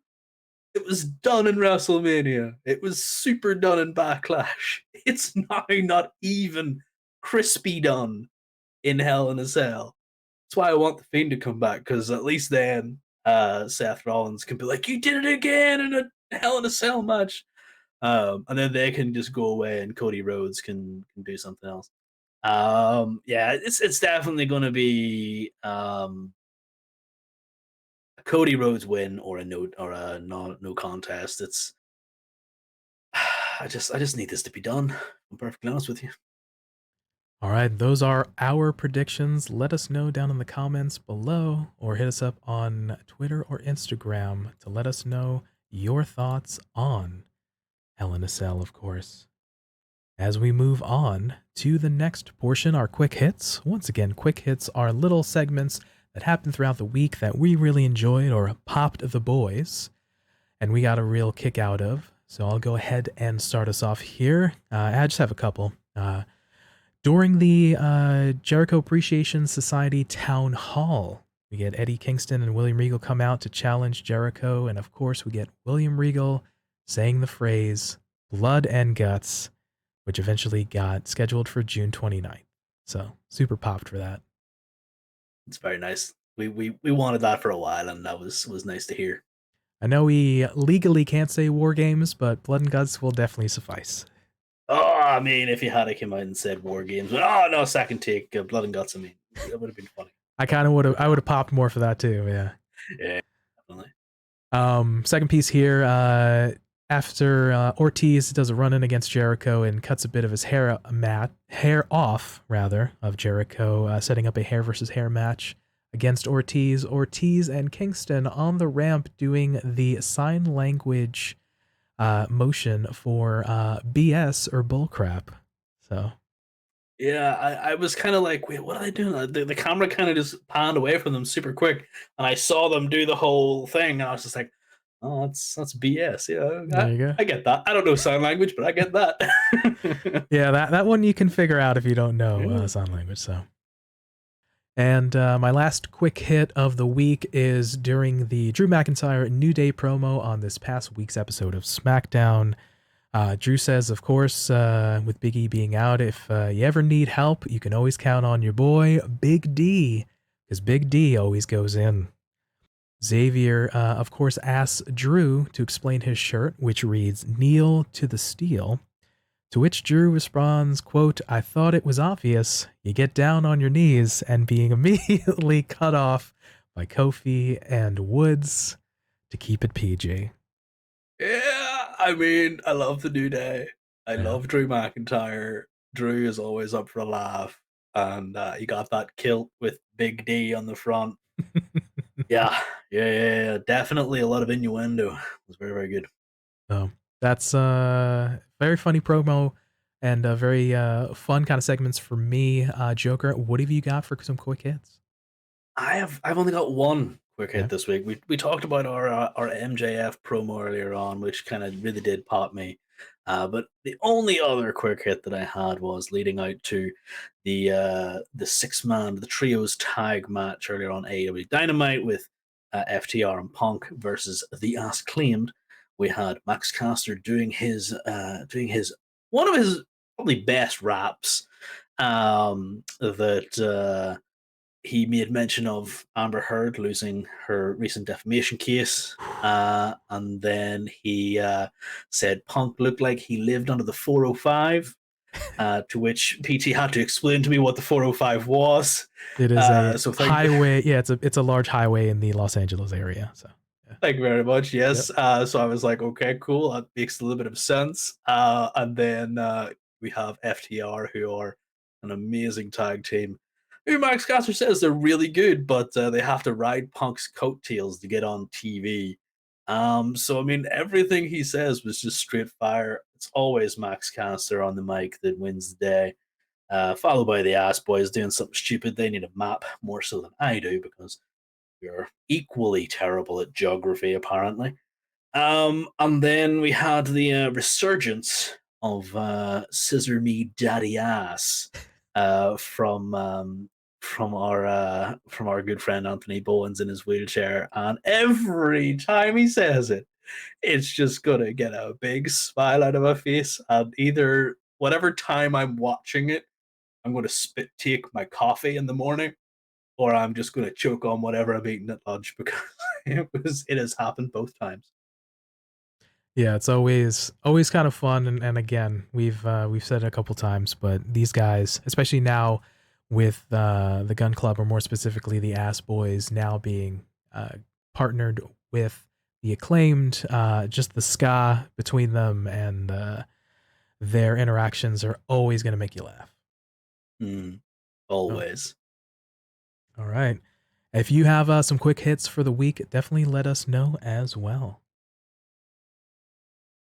It was done in WrestleMania. It was super done in Backlash. It's now not even crispy done in Hell in a Cell. That's why I want the Fiend to come back, because at least then Seth Rollins can be like, "You did it again in a Hell in a Cell match," and then they can just go away, and Cody Rhodes can do something else. Yeah, it's definitely going to be a Cody Rhodes win or a no contest. It's I just need this to be done. I'm perfectly honest with you. All right, those are our predictions. Let us know down in the comments below or hit us up on Twitter or Instagram to let us know your thoughts on Hell in a Cell, of course. As we move on to the next portion, our quick hits. Once again, quick hits are little segments that happen throughout the week that we really enjoyed or popped the boys and we got a real kick out of. So I'll go ahead and start us off here. I just have a couple. During the Jericho Appreciation Society Town Hall, we get Eddie Kingston and William Regal come out to challenge Jericho. And of course, we get William Regal saying the phrase blood and guts, which eventually got scheduled for June 29th. So super popped for that. It's very nice. We wanted that for a while, and that was nice to hear. I know we legally can't say war games, but blood and guts will definitely suffice. Oh, I mean, if you had come out and said War Games, but oh no, second take, Blood and Guts. I mean, that would have been funny. I kind of would have, I would have popped more for that too. Yeah. Yeah, definitely. Second piece here. After Ortiz does a run in against Jericho and cuts a bit of his hair off rather of Jericho, setting up a hair versus hair match against Ortiz. Ortiz and Kingston on the ramp doing the sign language motion for BS or bullcrap. So Yeah, I was kind of like, wait, what are they doing? The camera kind of just panned away from them super quick, and I saw them do the whole thing, and I was just like, oh, that's BS. Yeah, there you go. I get that. I don't know sign language, but I get that. Yeah, that one you can figure out if you don't know Yeah. sign language. So. And my last quick hit of the week is during the Drew McIntyre New Day promo on this past week's episode of SmackDown. Drew says, of course, with Big E being out, if you ever need help, you can always count on your boy, Big D, because Big D always goes in. Xavier, of course, asks Drew to explain his shirt, which reads, "Kneel to the steel." To which Drew responds, quote, "I thought it was obvious. You get down on your knees," and being immediately cut off by Kofi and Woods to keep it PG. Yeah, I mean, I love the New Day. I Yeah. love Drew McIntyre. Drew is always up for a laugh, and he got that kilt with Big D on the front. Yeah. Definitely a lot of innuendo. It was very, very good. So that's very funny promo and very fun kind of segments for me. Joker, what have you got for some quick hits? I've only got one quick Yeah. hit this week. We talked about our MJF promo earlier on, which kind of really did pop me. But the only other quick hit that I had was leading out to the the trios tag match earlier on AEW Dynamite with FTR and Punk versus the Ass Claimed. We had Max Caster doing his one of his probably best raps that he made mention of Amber Heard losing her recent defamation case. And then he said Punk looked like he lived under the 405, to which PT had to explain to me what the 405 was. It is a So highway. Yeah, it's a large highway in the Los Angeles area. So yeah. thank you very much. Yep. Yes. So I was like, okay, cool. That makes a little bit of sense. And then we have FTR, who are an amazing tag team. Who Max Caster says they're really good, but they have to ride Punk's coattails to get on TV. So I mean, everything he says was just straight fire. It's always Max Caster on the mic that wins the day, followed by the Ass Boys doing something stupid. They need a map more so than I do because you're equally terrible at geography, apparently. And then we had the resurgence of Scissor Me Daddy Ass from our good friend Anthony Bowens in his wheelchair, and every time he says it, it's just gonna get a big smile out of my face. And either whatever time I'm watching it, I'm gonna spit take my coffee in the morning, or I'm just going to choke on whatever I'm eating at lunch because it has happened both times. Yeah, it's always kind of fun, and again, we've said it a couple times, but these guys, especially now with the Gun Club, or more specifically the Ass Boys, now being partnered with the Acclaimed, just the ska between them and their interactions are always going to make you laugh. Always. All right. If you have some quick hits for the week, definitely let us know as well.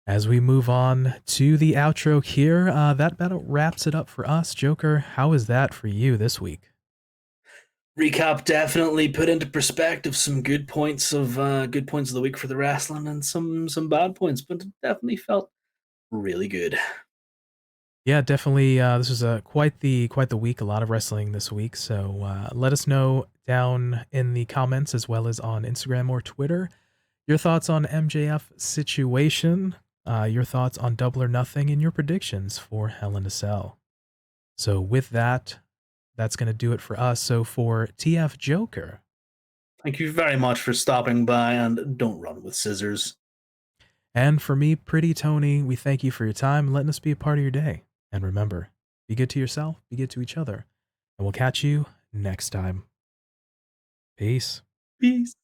As we move on to the outro here, that about wraps it up for us. Joker, how is that for you this week? Recap definitely put into perspective some good points of the week for the wrestling, and some bad points, but it definitely felt really good. Yeah, definitely. This was quite the week. A lot of wrestling this week. So let us know down in the comments, as well as on Instagram or Twitter, your thoughts on MJF situation, your thoughts on Double or Nothing, and your predictions for Hell in a Cell. So with that, that's going to do it for us. So for TFJ0ker, Thank you very much for stopping by, and don't run with scissors. and for me, PrettyTony, we thank you for your time and letting us be a part of your day. And remember, be good to yourself, be good to each other, and we'll catch you next time. Peace. Peace.